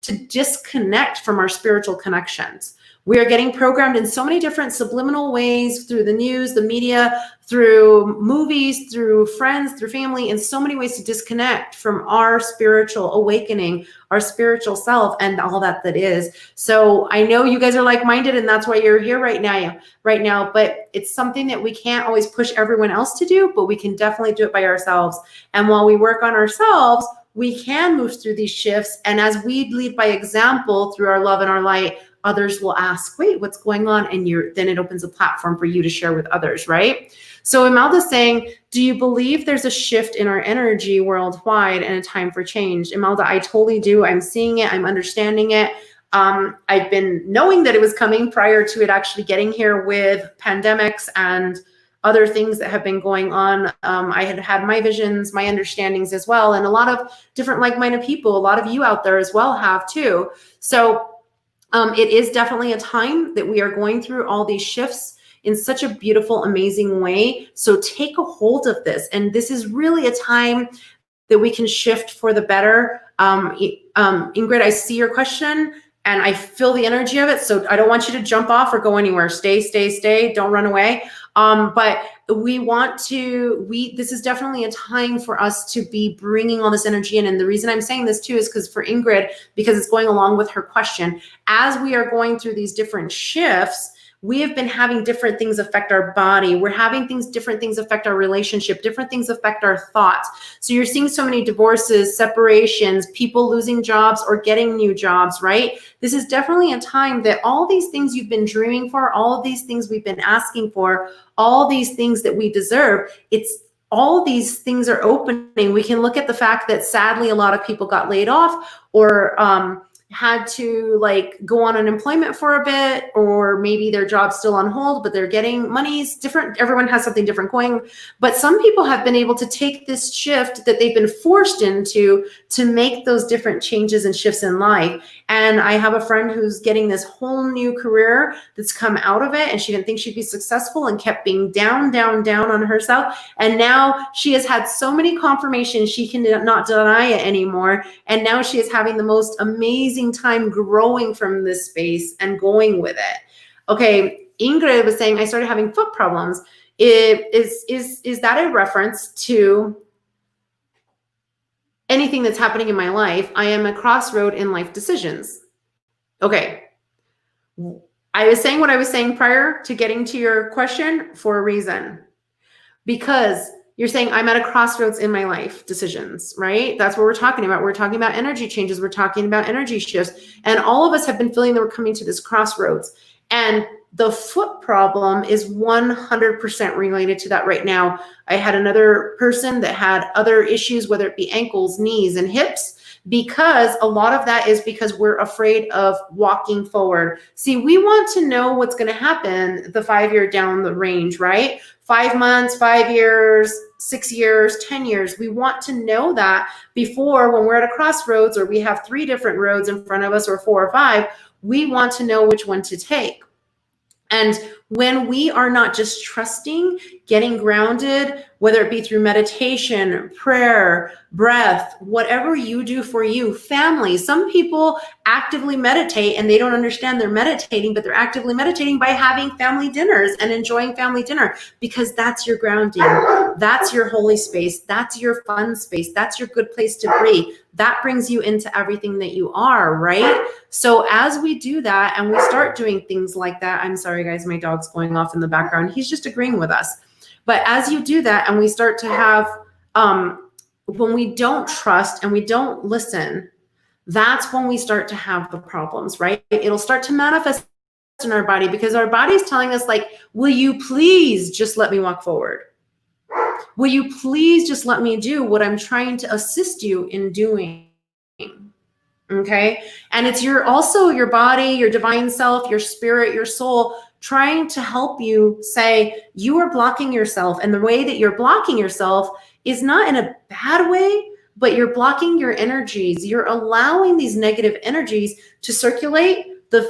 to disconnect from our spiritual connections. We are getting programmed in so many different subliminal ways, through the news, the media, through movies, through friends, through family, in so many ways to disconnect from our spiritual awakening, our spiritual self, and all that is. So I know you guys are like-minded, and that's why you're here right now, but it's something that we can't always push everyone else to do, but we can definitely do it by ourselves. And while we work on ourselves, we can move through these shifts. And as we lead by example through our love and our light, others will ask, wait, what's going on? And then it opens a platform for you to share with others, right? So Imelda's saying, do you believe there's a shift in our energy worldwide and a time for change? Imelda, I totally do. I'm seeing it. I'm understanding it. I've been knowing that it was coming prior to it actually getting here with pandemics and other things that have been going on. I had my visions, my understandings as well. And a lot of different like-minded people, a lot of you out there as well have too. So it is definitely a time that we are going through all these shifts in such a beautiful, amazing way. So take a hold of this. And this is really a time that we can shift for the better. Ingrid, I see your question and I feel the energy of it. So I don't want you to jump off or go anywhere. Stay, don't run away. But this is definitely a time for us to be bringing all this energy in. And the reason I'm saying this too is because for Ingrid, because it's going along with her question, as we are going through these different shifts, we have been having different things affect our body. We're having different things affect our relationship, different things affect our thoughts. So you're seeing so many divorces, separations, people losing jobs or getting new jobs, right? This is definitely a time that all these things you've been dreaming for, all of these things we've been asking for, all these things that we deserve, all these things are opening. We can look at the fact that sadly, a lot of people got laid off or had to go on unemployment for a bit, or maybe their job's still on hold, but they're getting monies different. Everyone has something different going, but some people have been able to take this shift that they've been forced into to make those different changes and shifts in life. And I have a friend who's getting this whole new career that's come out of it, and she didn't think she'd be successful and kept being down on herself. And now she has had so many confirmations she can not deny it anymore. And now she is having the most amazing time growing from this space and going with it. Okay, Ingrid was saying, I started having foot problems. Is that a reference to anything that's happening in my life? I am a crossroad in life decisions. Okay. I was saying what I was saying prior to getting to your question for a reason. Because You're saying I'm at a crossroads in my life decisions, right? That's what we're talking about. We're talking about energy changes. We're talking about energy shifts. And all of us have been feeling that we're coming to this crossroads. And the foot problem is 100% related to that right now. I had another person that had other issues, whether it be ankles, knees, and hips, because a lot of that is because we're afraid of walking forward. See, we want to know what's going to happen the 5 year down the range, right? 5 months, 5 years, 6 years, 10 years. We want to know that before, when we're at a crossroads or we have 3 different roads in front of us, or 4 or 5, we want to know which one to take. And when we are not just trusting, getting grounded, whether it be through meditation, prayer, breath, whatever you do for you, family. Some people actively meditate and they don't understand they're meditating, but they're actively meditating by having family dinners and enjoying family dinner, because that's your grounding. That's your holy space. That's your fun space. That's your good place to breathe. That brings you into everything that you are, right? So as we do that and we start doing things like that, I'm sorry guys, my dog's going off in the background. He's just agreeing with us. But as you do that and we start to have, when we don't trust and we don't listen, that's when we start to have the problems, right? It'll start to manifest in our body, because our body's telling us, like, will you please just let me walk forward? Will you please just let me do what I'm trying to assist you in doing? Okay. And it's also your body, your divine self, your spirit, your soul, trying to help you say you are blocking yourself. And the way that you're blocking yourself is not in a bad way, but you're blocking your energies. You're allowing these negative energies to circulate,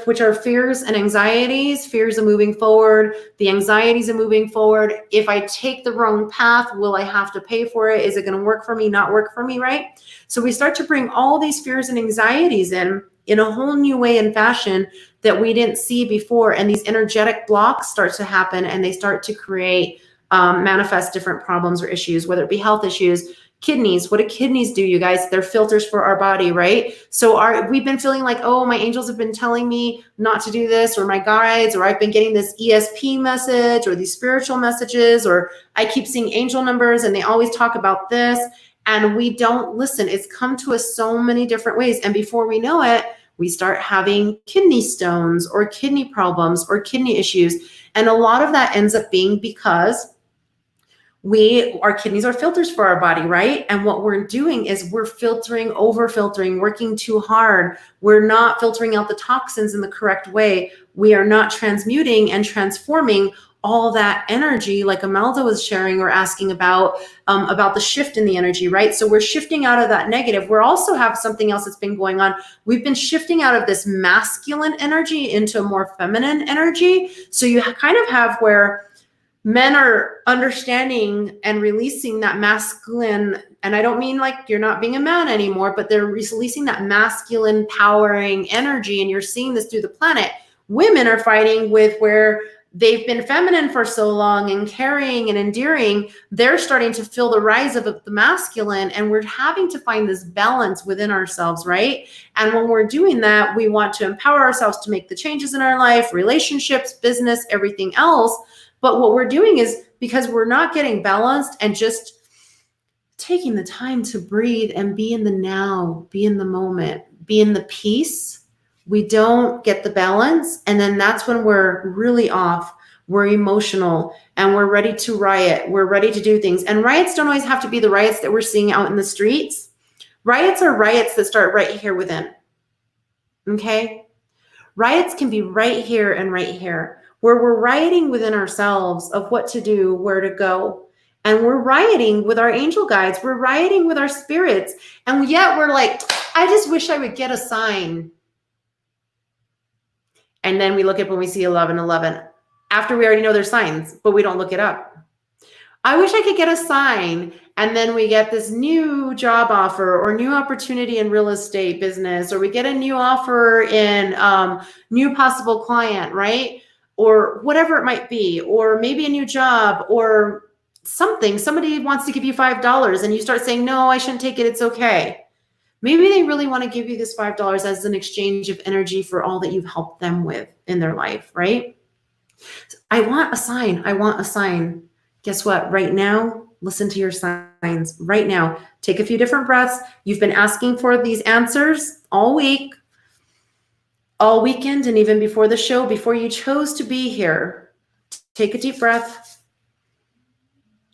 which are fears and anxieties. Fears of moving forward, the anxieties of moving forward. If I take the wrong path, will I have to pay for it? Is it going to work for me, not work for me, right? So we start to bring all these fears and anxieties in a whole new way and fashion that we didn't see before. And these energetic blocks start to happen, and they start to create, manifest different problems or issues, whether it be health issues. Kidneys, what do kidneys do, you guys? They're filters for our body, right? So we've been feeling like, oh, my angels have been telling me not to do this, or my guides, or I've been getting this ESP message, or these spiritual messages, or I keep seeing angel numbers and they always talk about this, and we don't listen. It's come to us so many different ways. And before we know it, we start having kidney stones or kidney problems or kidney issues. And a lot of that ends up being because our kidneys are filters for our body, right? And what we're doing is we're filtering, over filtering, working too hard. We're not filtering out the toxins in the correct way. We are not transmuting and transforming all that energy, like Amelda was sharing or asking about the shift in the energy, right? So we're shifting out of that negative. We're also have something else that's been going on. We've been shifting out of this masculine energy into a more feminine energy. So you kind of have where men are understanding and releasing that masculine, and I don't mean like you're not being a man anymore, but they're releasing that masculine powering energy, and you're seeing this through the planet. Women are fighting with where they've been feminine for so long and caring and endearing. They're starting to feel the rise of the masculine, and we're having to find this balance within ourselves, right? And when we're doing that, we want to empower ourselves to make the changes in our life, relationships, business, everything else. But what we're doing is, because we're not getting balanced and just taking the time to breathe and be in the now, be in the moment, be in the peace, we don't get the balance. And then that's when we're really off. We're emotional and we're ready to riot. We're ready to do things. And riots don't always have to be the riots that we're seeing out in the streets. Riots are riots that start right here within. Okay? Riots can be right here and right here, where we're rioting within ourselves of what to do, where to go. And we're rioting with our angel guides. We're rioting with our spirits. And yet we're like, I just wish I would get a sign. And then we look up when we see 1111 after we already know there's signs, but we don't look it up. I wish I could get a sign. And then we get this new job offer or new opportunity in real estate business, or we get a new offer in new possible client, right? Or whatever it might be, or maybe a new job or something. Somebody wants to give you $5 and you start saying, no, I shouldn't take it. It's okay. Maybe they really want to give you this $5 as an exchange of energy for all that you've helped them with in their life, right? I want a sign. I want a sign. Guess what? Right now, Listen to your signs right now. Take a few different breaths. You've been asking for these answers all week, all weekend, and even before the show, before you chose to be here. Take a deep breath.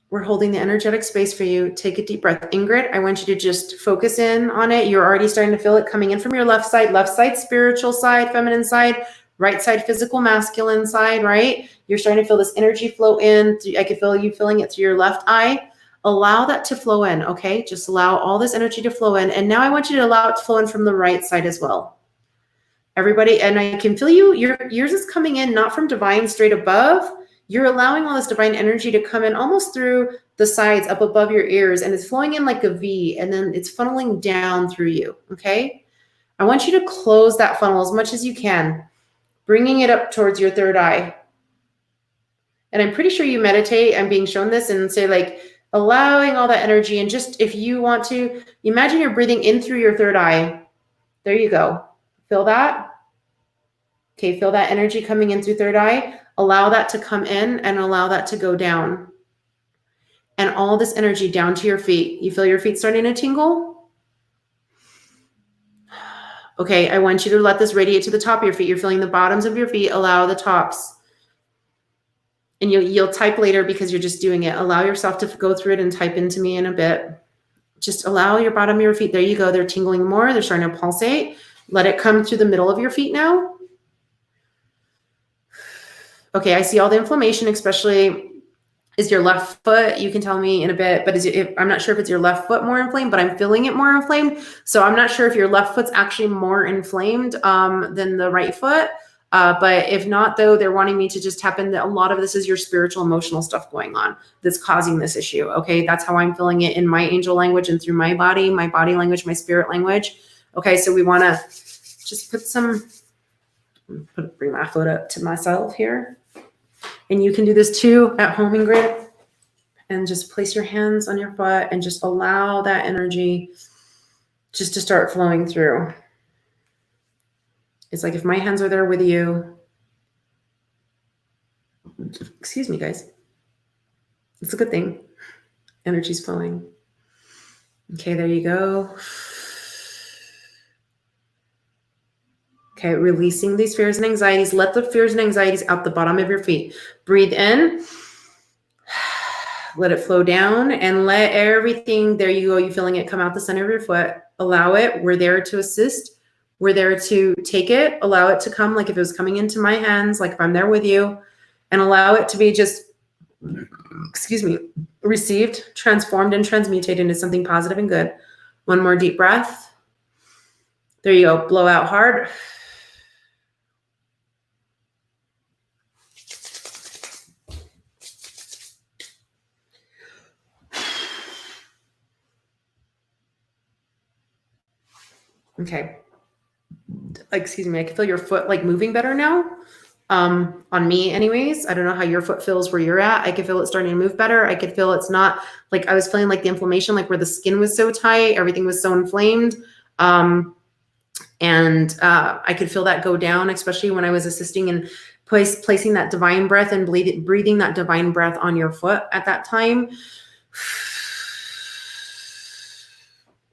We're holding the energetic space for you. Take a deep breath. Ingrid, I want you to just focus in on it. You're already starting to feel it coming in from your left side, spiritual side, feminine side, right side, physical, masculine side, right? You're starting to feel this energy flow in. I can feel you feeling it through your left eye. Allow that to flow in, okay? Just allow all this energy to flow in. And now I want you to allow it to flow in from the right side as well. Everybody, and I can feel yours is coming in not from divine straight above. You're allowing all this divine energy to come in almost through the sides up above your ears, and it's flowing in like a V, and then it's funneling down through you, okay? I want you to close that funnel as much as you can, bringing it up towards your third eye. And I'm pretty sure you meditate. I'm being shown this and say like, allowing all that energy, and just if you want to, imagine you're breathing in through your third eye. There you go. Feel that? Okay, feel that energy coming in through third eye. Allow that to come in and allow that to go down. And all this energy down to your feet. You feel your feet starting to tingle? Okay, I want you to let this radiate to the top of your feet. You're feeling the bottoms of your feet. Allow the tops. And you'll type later because you're just doing it. Allow yourself to go through it and type into me in a bit. Just allow your bottom of your feet. There you go. They're tingling more. They're starting to pulsate. Let it come through the middle of your feet now. Okay, I see all the inflammation, especially is your left foot. You can tell me in a bit, but I'm not sure if it's your left foot more inflamed, but I'm feeling it more inflamed. So I'm not sure if your left foot's actually more inflamed than the right foot. But if not, though, they're wanting me to just tap into a lot of this is your spiritual, emotional stuff going on that's causing this issue. Okay, that's how I'm feeling it in my angel language and through my body language, my spirit language. Okay, so we want to just bring my foot up to myself here. And you can do this too at home, Ingrid. And just place your hands on your foot and just allow that energy just to start flowing through. It's like if my hands are there with you. Excuse me, guys. It's a good thing. Energy's flowing. Okay, there you go. Okay, releasing these fears and anxieties. Let the fears and anxieties out the bottom of your feet. Breathe in. Let it flow down and let everything, there you go. You feeling it come out the center of your foot. Allow it. We're there to assist. We're there to take it. Allow it to come like if it was coming into my hands, like if I'm there with you, and allow it to be just, received, transformed, and transmutated into something positive and good. One more deep breath. There you go. Blow out hard. Okay. Excuse me. I can feel your foot like moving better now. On me anyways. I don't know how your foot feels where you're at. I can feel it starting to move better. I could feel it's not like I was feeling like the inflammation, like where the skin was so tight, everything was so inflamed. I could feel that go down, especially when I was assisting in placing that divine breath and breathing that divine breath on your foot at that time.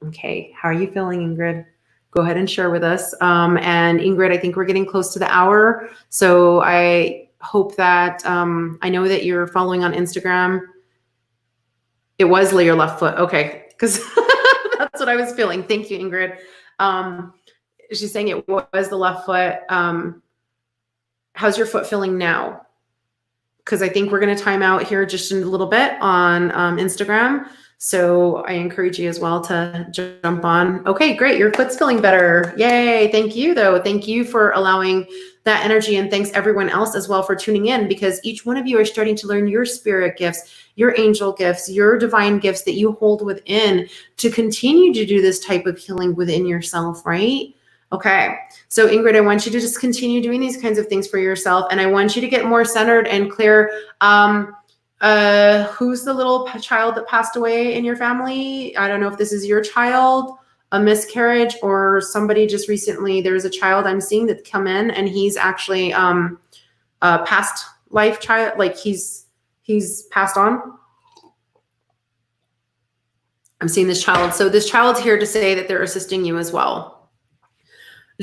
Okay. How are you feeling, Ingrid? Go ahead and share with us. And Ingrid, I think we're getting close to the hour. So I hope that, I know that you're following on Instagram. It was your left foot. Okay. Because that's what I was feeling. Thank you, Ingrid. She's saying it was the left foot. How's your foot feeling now? Because I think we're going to time out here just in a little bit on Instagram. So I encourage you as well to jump on. Okay, great. Your foot's feeling better. Yay. Thank you, though. Thank you for allowing that energy. And thanks everyone else as well for tuning in, because each one of you are starting to learn your spirit gifts, your angel gifts, your divine gifts that you hold within to continue to do this type of healing within yourself, right? Okay. So Ingrid, I want you to just continue doing these kinds of things for yourself. And I want you to get more centered and clear. Who's the little child that passed away in your family? I don't know if this is your child, a miscarriage, or somebody just recently. There's a child I'm seeing that come in, and he's actually a past life child, like he's passed on. I'm seeing this child. So this child's here to say that they're assisting you as well.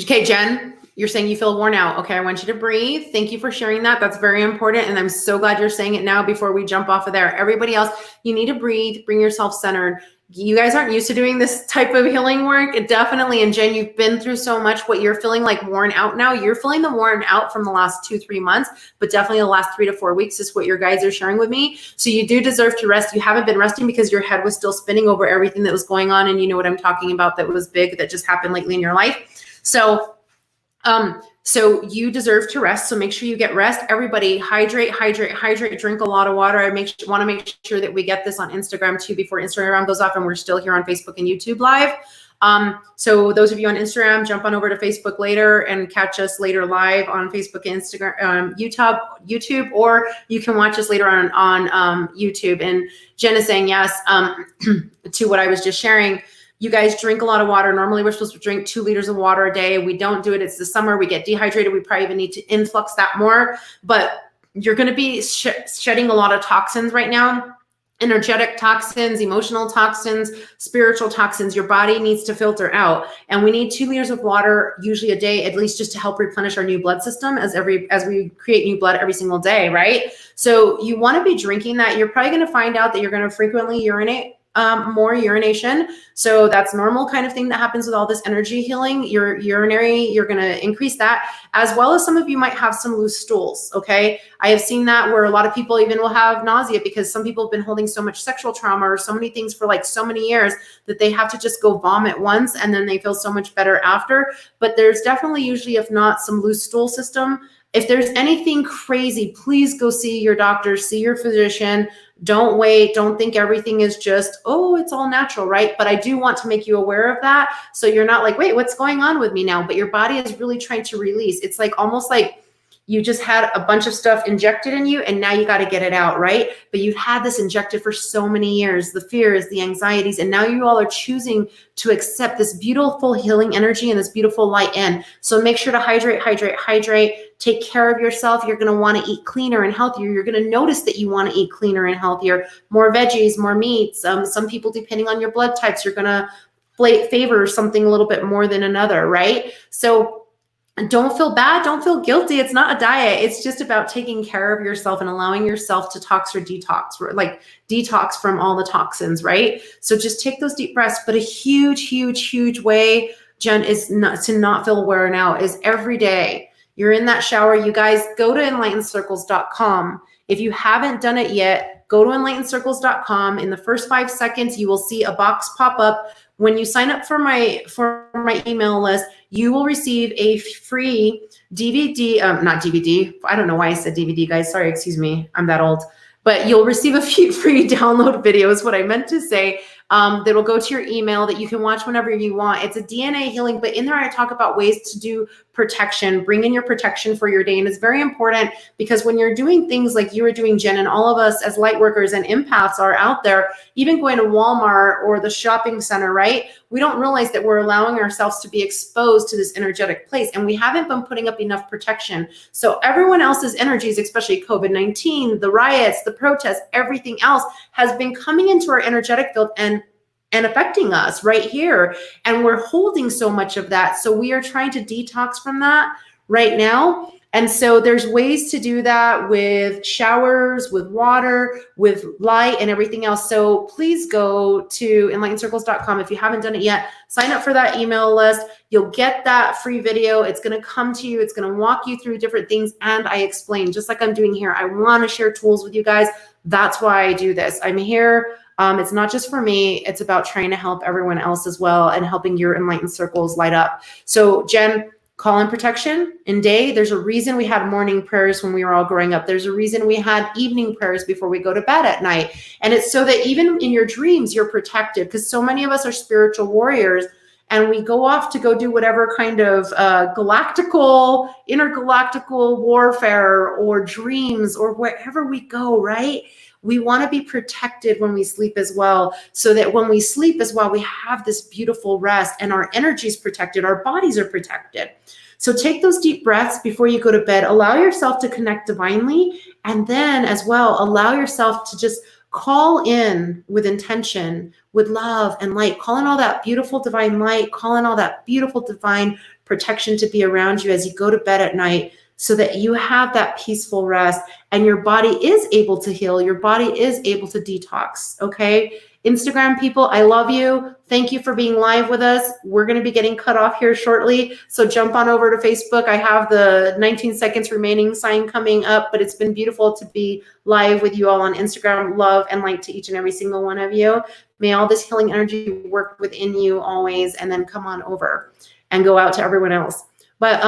Okay, Jen, you're saying you feel worn out. Okay, I want you to breathe. Thank you for sharing that. That's very important. And I'm so glad you're saying it now before we jump off of there. Everybody else, you need to breathe, bring yourself centered. You guys aren't used to doing this type of healing work. It definitely, and Jen, you've been through so much. What you're feeling like worn out now, you're feeling the worn out from the last 2-3 months, but definitely the last 3 to 4 weeks is what your guides are sharing with me. So you do deserve to rest. You haven't been resting because your head was still spinning over everything that was going on. And you know what I'm talking about that was big that just happened lately in your life. So you deserve to rest. So make sure you get rest. Everybody hydrate, drink a lot of water. I want to make sure that we get this on Instagram too before Instagram goes off, and we're still here on Facebook and YouTube live. So those of you on Instagram, jump on over to Facebook later and catch us later live on Facebook, Instagram, YouTube, or you can watch us later on YouTube. And Jen is saying yes to what I was just sharing. You guys drink a lot of water. Normally we're supposed to drink 2 liters of water a day. We don't do it. It's the summer. We get dehydrated. We probably even need to influx that more, but you're going to be shedding a lot of toxins right now. Energetic toxins, emotional toxins, spiritual toxins. Your body needs to filter out. And we need 2 liters of water usually a day, at least just to help replenish our new blood system as we create new blood every single day, right? So you want to be drinking that. You're probably going to find out that you're going to frequently urinate. More urination. So that's normal kind of thing that happens with all this energy healing. Your urinary, you're going to increase that, as well as some of you might have some loose stools. Okay. I have seen that where a lot of people even will have nausea because some people have been holding so much sexual trauma or so many things for like so many years that they have to just go vomit once and then they feel so much better after. But there's definitely usually, if not, some loose stool system. If there's anything crazy, please go see your doctor, see your physician. Don't wait. Don't think everything is just, oh, it's all natural, right? But I do want to make you aware of that. So you're not like, wait, what's going on with me now? But your body is really trying to release. It's like almost like you just had a bunch of stuff injected in you and now you got to get it out, right? But you've had this injected for so many years, the fears, the anxieties, and now you all are choosing to accept this beautiful healing energy and this beautiful light in. So make sure to hydrate. Take care of yourself. You're going to want to eat cleaner and healthier. You're going to notice that you want to eat cleaner and healthier, more veggies, more meats. Some people, depending on your blood types, you're going to favor something a little bit more than another, right? So don't feel bad. Don't feel guilty. It's not a diet. It's just about taking care of yourself and allowing yourself to detox from all the toxins, right? So just take those deep breaths. But a huge way, Jen, is to not feel worn out is every day. You're in that shower. You guys go to enlightencircles.com. If you haven't done it yet, go to enlightencircles.com. In the first 5 seconds, you will see a box pop up. When you sign up for my email list, you will receive a free DVD, not DVD. I don't know why I said DVD, guys. Sorry, excuse me. I'm that old. But you'll receive a few free download videos, what I meant to say, that'll go to your email that you can watch whenever you want. It's a DNA healing, but in there I talk about ways to do protection, bring in your protection for your day. And it's very important because when you're doing things like you were doing, Jen, and all of us as light workers and empaths are out there, even going to Walmart or the shopping center, right? We don't realize that we're allowing ourselves to be exposed to this energetic place and we haven't been putting up enough protection. So everyone else's energies, especially COVID-19, the riots, the protests, everything else has been coming into our energetic field and affecting us right here. And we're holding so much of that. So we are trying to detox from that right now. And so there's ways to do that with showers, with water, with light and everything else. So please go to enlightencircles.com. If you haven't done it yet, sign up for that email list. You'll get that free video. It's going to come to you. It's going to walk you through different things. And I explain, just like I'm doing here, I want to share tools with you guys. That's why I do this. I'm here. It's not just for me. It's about trying to help everyone else as well and helping your enlightened circles light up. So Jen, call in protection in day. There's a reason we had morning prayers when we were all growing up. There's a reason we had evening prayers before we go to bed at night. And it's so that even in your dreams, you're protected because so many of us are spiritual warriors and we go off to go do whatever kind of intergalactical warfare or dreams or wherever we go, right? We want to be protected when we sleep as well, so that when we sleep as well, we have this beautiful rest and our energy is protected, our bodies are protected. So take those deep breaths before you go to bed. Allow yourself to connect divinely. And then as well, allow yourself to just call in with intention, with love and light. Call in all that beautiful divine light. Call in all that beautiful divine protection to be around you as you go to bed at night, so that you have that peaceful rest and your body is able to heal. Your body is able to detox. Okay. Instagram people, I love you. Thank you for being live with us. We're going to be getting cut off here shortly. So jump on over to Facebook. I have the 19 seconds remaining sign coming up, but it's been beautiful to be live with you all on Instagram. Love and light to each and every single one of you. May all this healing energy work within you always, and then come on over and go out to everyone else. But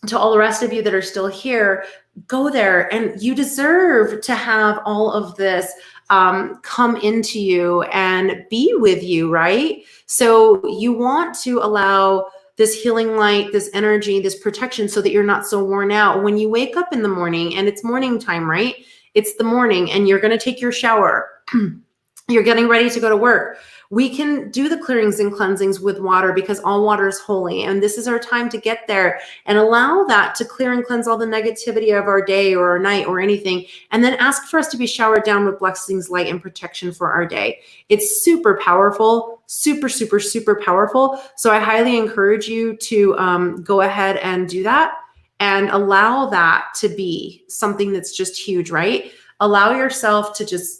to all the rest of you that are still here, go there, and you deserve to have all of this come into you and be with you, right? So you want to allow this healing light, this energy, this protection, so that you're not so worn out. When you wake up in the morning, and it's morning time, right? It's the morning, and you're going to take your shower. You're getting ready to go to work. We can do the clearings and cleansings with water, because all water is holy. And this is our time to get there and allow that to clear and cleanse all the negativity of our day or our night or anything. And then ask for us to be showered down with blessings, light, and protection for our day. It's super powerful, super, super, super powerful. So I highly encourage you to go ahead and do that and allow that to be something that's just huge, right? Allow yourself to just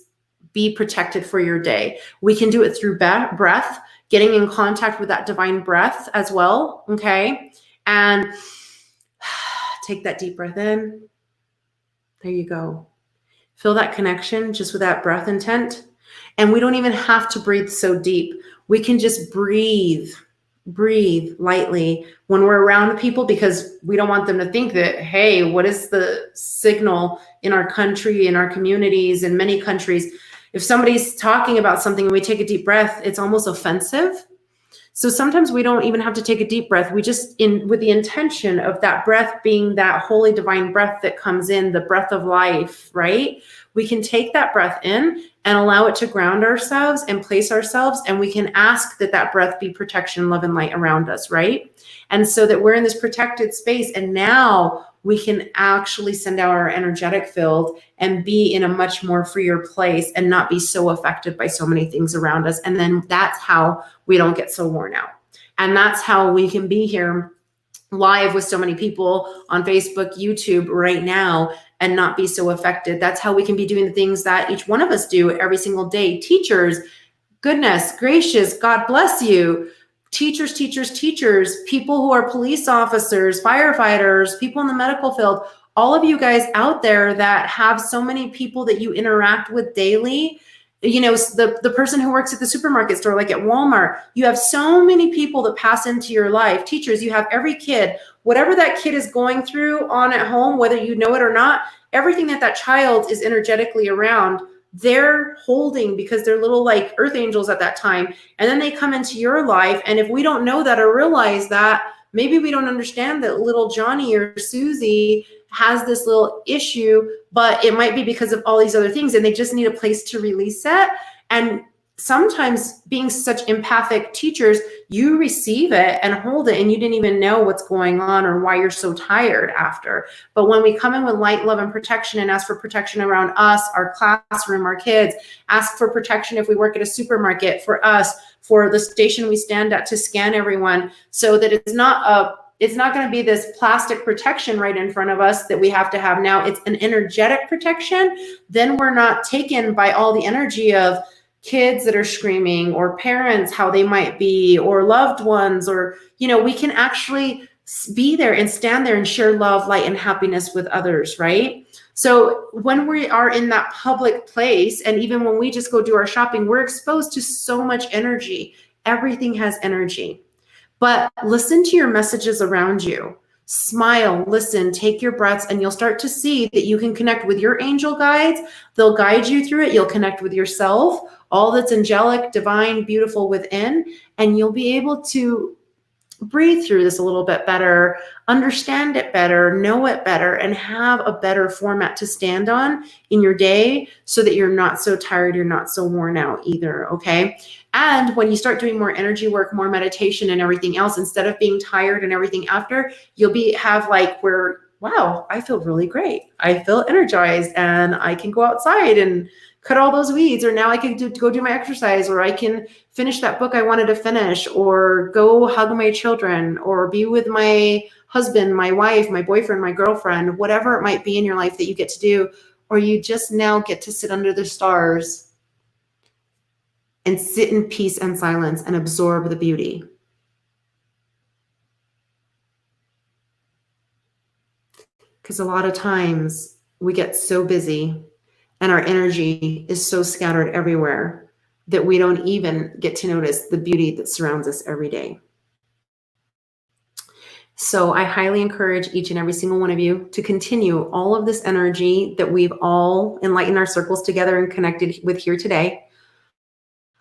be protected for your day. We can do it through breath, getting in contact with that divine breath as well, okay? And take that deep breath in. There you go. Feel that connection just with that breath intent. And we don't even have to breathe so deep. We can just breathe lightly when we're around people, because we don't want them to think that, hey, what is the signal in our country, in our communities, in many countries? If somebody's talking about something and we take a deep breath, it's almost offensive. So sometimes we don't even have to take a deep breath. We just, with the intention of that breath being that holy divine breath that comes in, the breath of life, right? We can take that breath in and allow it to ground ourselves and place ourselves. And we can ask that that breath be protection, love, and light around us, right? And so that we're in this protected space. And now we can actually send out our energetic field and be in a much more freer place and not be so affected by so many things around us. And then that's how we don't get so worn out. And that's how we can be here live with so many people on Facebook, YouTube right now and not be so affected. That's how we can be doing the things that each one of us do every single day. Teachers, goodness gracious, God bless you. Teachers, people who are police officers, firefighters, people in the medical field, all of you guys out there that have so many people that you interact with daily. You know, the person who works at the supermarket store, like at Walmart, you have so many people that pass into your life. Teachers, you have every kid, whatever that kid is going through on at home, whether you know it or not, everything that child is energetically around, they're holding, because they're little like earth angels at that time. And then they come into your life. And if we don't know that or realize that, maybe we don't understand that little Johnny or Susie has this little issue, but it might be because of all these other things, and they just need a place to release it. And sometimes, being such empathic teachers, you receive it and hold it, and you didn't even know what's going on or why you're so tired after. But when we come in with light, love, and protection and ask for protection around us, our classroom, our kids, ask for protection if we work at a supermarket, for us, for the station we stand at to scan everyone, so that it's not going to be this plastic protection right in front of us that we have to have now. It's an energetic protection. Then we're not taken by all the energy of kids that are screaming, or parents, how they might be, or loved ones, or, you know, we can actually be there and stand there and share love, light, and happiness with others, right? So when we are in that public place, and even when we just go do our shopping, we're exposed to so much energy. Everything has energy. But listen to your messages around you. Smile, listen, take your breaths, and you'll start to see that you can connect with your angel guides. They'll guide you through it. You'll connect with yourself, all that's angelic, divine, beautiful within, and you'll be able to breathe through this a little bit better, understand it better, know it better, and have a better format to stand on in your day, so that you're not so tired, you're not so worn out either, okay? And when you start doing more energy work, more meditation and everything else, instead of being tired and everything after, you'll have like where, wow, I feel really great. I feel energized, and I can go outside and cut all those weeds, or now I can go do my exercise, or I can finish that book I wanted to finish, or go hug my children, or be with my husband, my wife, my boyfriend, my girlfriend, whatever it might be in your life that you get to do, or you just now get to sit under the stars and sit in peace and silence and absorb the beauty. Because a lot of times we get so busy and our energy is so scattered everywhere that we don't even get to notice the beauty that surrounds us every day. So I highly encourage each and every single one of you to continue all of this energy that we've all enlightened our circles together and connected with here today.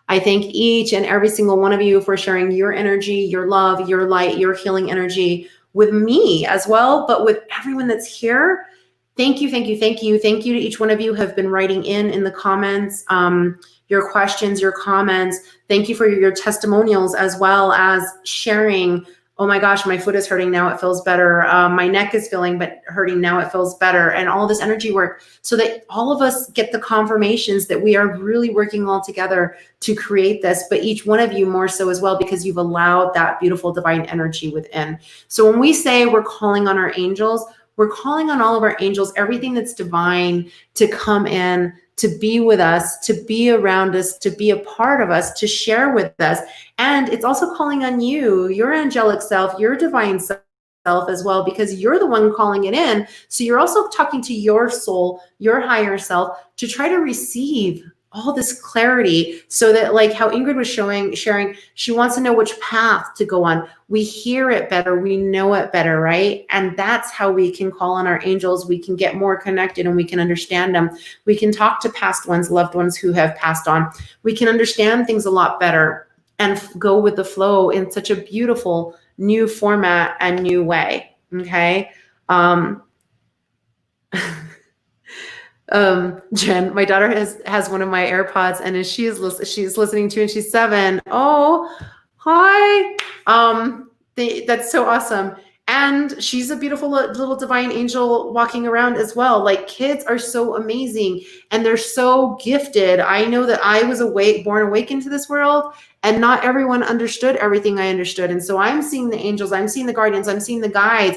I thank each and every single one of you for sharing your energy, your love, your light, your healing energy with me as well, but with everyone that's here. Thank you, thank you, thank you. Thank you to each one of you who have been writing in the comments, your questions, your comments. Thank you for your testimonials, as well as sharing. Oh my gosh, my foot is hurting, now it feels better. My neck is feeling but hurting, now it feels better. And all this energy work, so that all of us get the confirmations that we are really working all together to create this, but each one of you more so as well, because you've allowed that beautiful divine energy within. So when we say we're calling on our angels, we're calling on all of our angels, everything that's divine, to come in, to be with us, to be around us, to be a part of us, to share with us. And it's also calling on you, your angelic self, your divine self as well, because you're the one calling it in. So you're also talking to your soul, your higher self, to try to receive all this clarity, so that, like how Ingrid was sharing, she wants to know which path to go on. We hear it better, we know it better, right? And that's how we can call on our angels. We can get more connected and we can understand them. We can talk to past ones, loved ones who have passed on. We can understand things a lot better and go with the flow in such a beautiful new format and new way. Okay. Jen, my daughter has one of my AirPods, and as she's listening to, and she's 7. Oh, hi. That's so awesome. And she's a beautiful little divine angel walking around as well. Like, kids are so amazing and they're so gifted. I know that I was born awake into this world, and not everyone understood everything I understood. And so I'm seeing the angels, I'm seeing the guardians, I'm seeing the guides.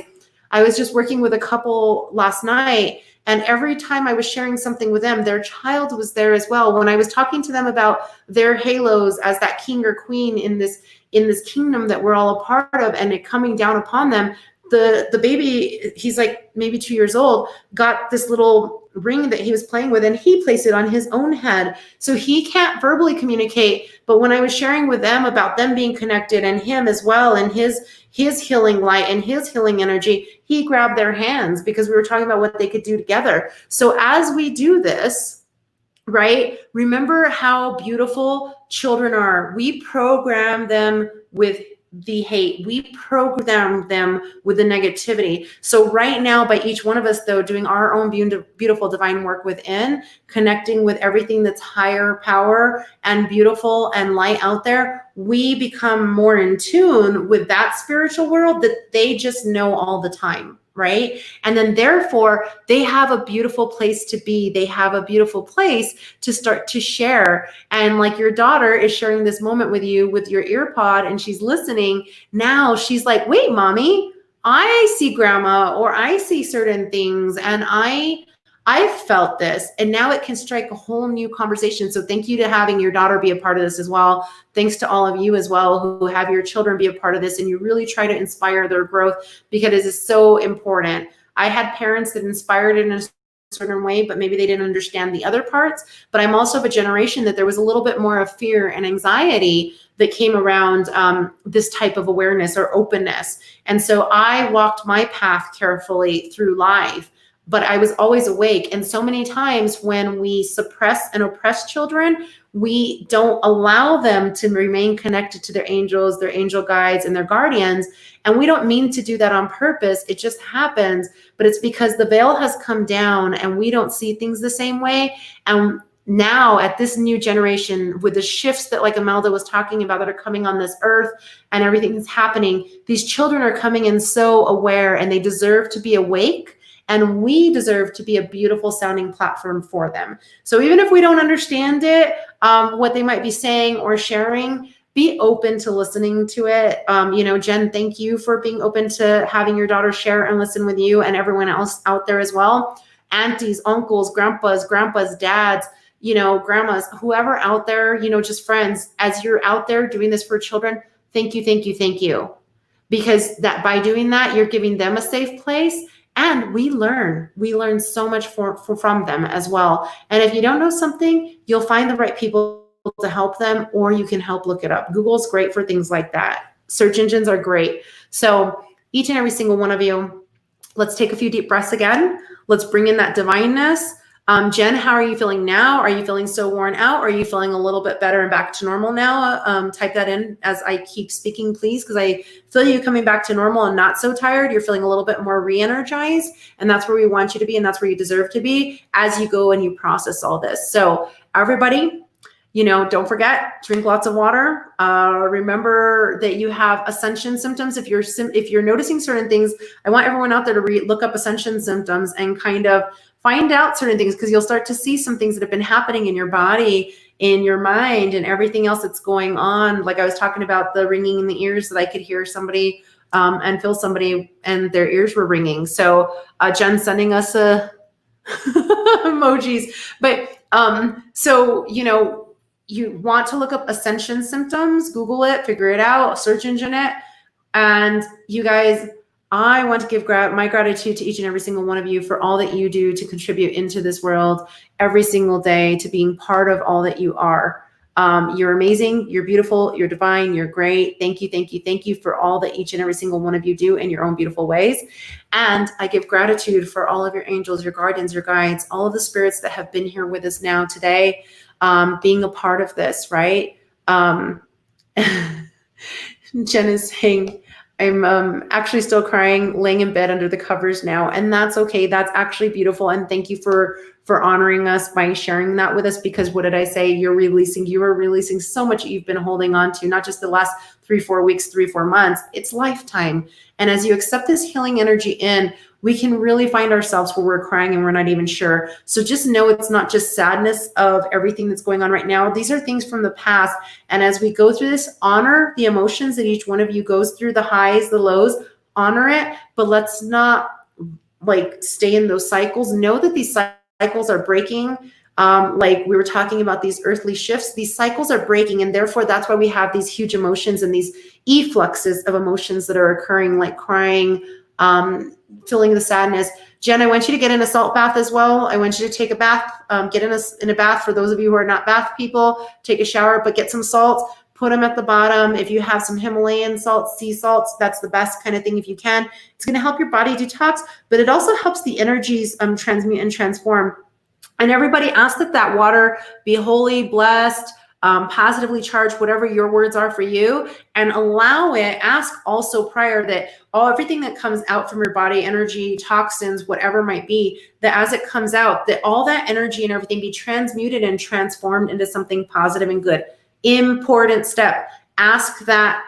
I was just working with a couple last night, and every time I was sharing something with them, their child was there as well. When I was talking to them about their halos as that king or queen in this kingdom that we're all a part of, and it coming down upon them, the baby, he's like maybe 2 years old, got this little ring that he was playing with, and he placed it on his own head. So he can't verbally communicate, but when I was sharing with them about them being connected, and him as well, and his healing light and his healing energy, he grabbed their hands, because we were talking about what they could do together. So as we do this, right, remember how beautiful children are. We program them with the hate. We program them with the negativity. So right now, by each one of us, though, doing our own beautiful divine work within, connecting with everything that's higher power and beautiful and light out there, we become more in tune with that spiritual world that they just know all the time. Right? And then therefore they have a beautiful place to be. They have a beautiful place to start to share. And like your daughter is sharing this moment with you with your ear pod, and she's listening. Now she's like, wait, mommy, I see grandma, or I see certain things, and I felt this, and now it can strike a whole new conversation. So thank you to having your daughter be a part of this as well. Thanks to all of you as well who have your children be a part of this, and you really try to inspire their growth, because it is so important. I had parents that inspired in a certain way, but maybe they didn't understand the other parts. But I'm also of a generation that there was a little bit more of fear and anxiety that came around this type of awareness or openness. And so I walked my path carefully through life, but I was always awake. And so many times when we suppress and oppress children, we don't allow them to remain connected to their angels, their angel guides, and their guardians. And we don't mean to do that on purpose. It just happens, but it's because the veil has come down and we don't see things the same way. And now at this new generation, with the shifts that like Imelda was talking about that are coming on this earth and everything that's happening, these children are coming in so aware, and they deserve to be awake. and we deserve to be a beautiful sounding platform for them. So even if we don't understand it, what they might be saying or sharing, be open to listening to it. Jen, thank you for being open to having your daughter share and listen with you and everyone else out there as well. Aunties, uncles, grandpas, dads, grandmas, whoever out there, just friends, as you're out there doing this for children, thank you. Because that by doing that, you're giving them a safe place, and we learn so much from them as well. And if you don't know something, you'll find the right people to help them, or you can help look it up. Google's great for things like that. Search engines are great. So each and every single one of you, let's take a few deep breaths again. Let's bring in that divineness. Jen, how are you feeling now? Are you feeling so worn out? Or are you feeling a little bit better and back to normal now? Type that in as I keep speaking, please, because I feel you coming back to normal and not so tired. You're feeling a little bit more re-energized, and that's where we want you to be, and that's where you deserve to be as you go and you process all this. So everybody, don't forget, drink lots of water. Remember that you have ascension symptoms. If you're noticing certain things, I want everyone out there to look up ascension symptoms and kind of find out certain things, because you'll start to see some things that have been happening in your body, in your mind, and everything else that's going on. Like I was talking about the ringing in the ears, that I could hear somebody and feel somebody and their ears were ringing. So Jen's sending us emojis. But so, you want to look up ascension symptoms, Google it, figure it out, search engine it. And you guys, I want to give my gratitude to each and every single one of you for all that you do to contribute into this world every single day, to being part of all that you are. You're amazing. You're beautiful. You're divine. You're great. Thank you for all that each and every single one of you do in your own beautiful ways. And I give gratitude for all of your angels, your guardians, your guides, all of the spirits that have been here with us now today, being a part of this, right? Jen is saying, I'm actually still crying, laying in bed under the covers now, and that's okay. That's actually beautiful, and thank you for honoring us by sharing that with us. Because what did I say? You are releasing so much that you've been holding on to, not just the last 3-4 weeks, 3-4 months. It's lifetime. And as you accept this healing energy in, we can really find ourselves where we're crying and we're not even sure. So just know it's not just sadness of everything that's going on right now. These are things from the past. And as we go through this, honor the emotions that each one of you goes through, the highs, the lows, honor it. But let's not stay in those cycles. Know that these cycles are breaking. Like we were talking about these earthly shifts, these cycles are breaking. And therefore, that's why we have these huge emotions and these effluxes of emotions that are occurring, like crying, feeling the sadness. Jen, I want you to get in a salt bath as well. I want you to take a bath, get in a bath. For those of you who are not bath people, take a shower, but get some salt, put them at the bottom. If you have some Himalayan salts, sea salts, that's the best kind of thing if you can. It's going to help your body detox, but it also helps the energies transmute and transform. And everybody, ask that water be holy, blessed, positively charged, whatever your words are for you, and allow it. Ask also prior that everything that comes out from your body, energy, toxins, whatever might be, that as it comes out, that all that energy and everything be transmuted and transformed into something positive and good. Important step. Ask that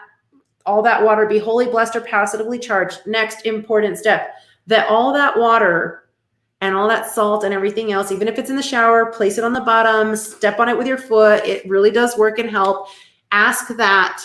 all that water be holy, blessed, or positively charged. Next important step, that all that water and all that salt and everything else, even if it's in the shower, place it on the bottom, step on it with your foot. It really does work and help. Ask that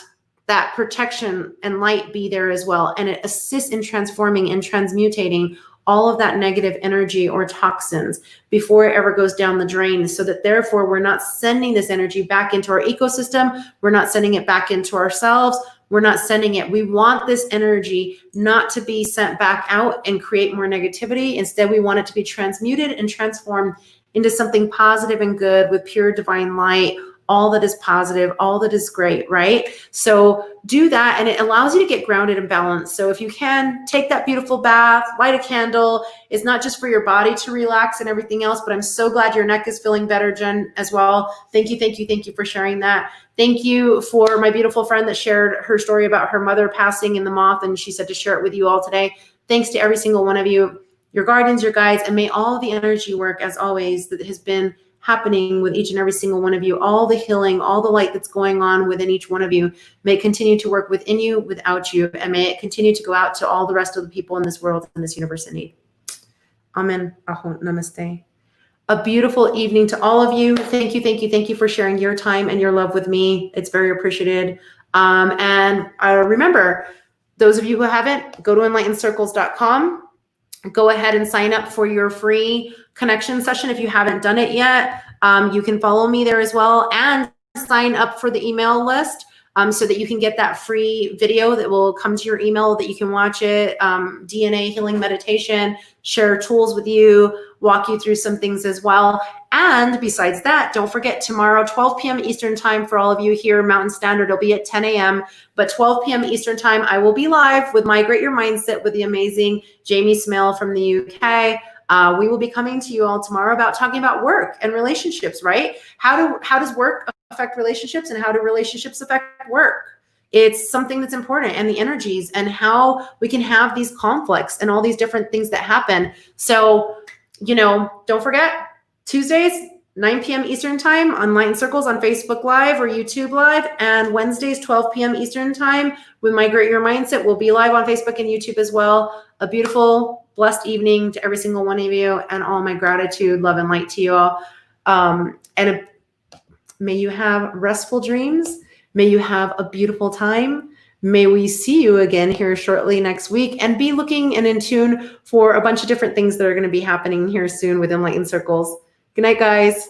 protection and light be there as well. And it assists in transforming and transmutating all of that negative energy or toxins before it ever goes down the drain, so that therefore we're not sending this energy back into our ecosystem. We're not sending it back into ourselves. We're not sending it. We want this energy not to be sent back out and create more negativity. Instead, we want it to be transmuted and transformed into something positive and good with pure divine light, all that is positive, all that is great, right? So do that, and it allows you to get grounded and balanced. So if you can, take that beautiful bath, light a candle. It's not just for your body to relax and everything else, but I'm so glad your neck is feeling better, Jen, as well. Thank you for sharing that. Thank you for my beautiful friend that shared her story about her mother passing in the moth, and she said to share it with you all today. Thanks to every single one of you, your guardians, your guides, and may all the energy work, as always, that has been happening with each and every single one of you, all the healing, all the light that's going on within each one of you, may it continue to work within you, without you, and may it continue to go out to all the rest of the people in this world and this universe in need. Amen. Aho. Namaste. A beautiful evening to all of you. Thank you, thank you, thank you for sharing your time and your love with me. It's very appreciated. And remember, those of you who haven't, go to enlightencircles.com. Go ahead and sign up for your free connection session if you haven't done it yet. You can follow me there as well and sign up for the email list so that you can get that free video that will come to your email that you can watch it, DNA healing meditation, share tools with you, walk you through some things as well. And besides that, don't forget tomorrow, 12 p.m. Eastern time for all of you here, Mountain Standard, it'll be at 10 a.m. But 12 p.m. Eastern time, I will be live with Migrate Your Mindset with the amazing Jamie Smale from the UK. We will be coming to you all tomorrow about talking about work and relationships, right? How does work affect relationships and how do relationships affect work? It's something that's important, and the energies and how we can have these conflicts and all these different things that happen. So, don't forget, Tuesdays, 9 p.m. Eastern time on Enlighten Circles on Facebook Live or YouTube Live, and Wednesdays, 12 p.m. Eastern time with Migrate Your Mindset. We'll be live on Facebook and YouTube as well. A beautiful, blessed evening to every single one of you, and all my gratitude, love, and light to you all. May you have restful dreams. May you have a beautiful time. May we see you again here shortly next week, and be looking and in tune for a bunch of different things that are going to be happening here soon with Enlighten Circles. Good night, guys.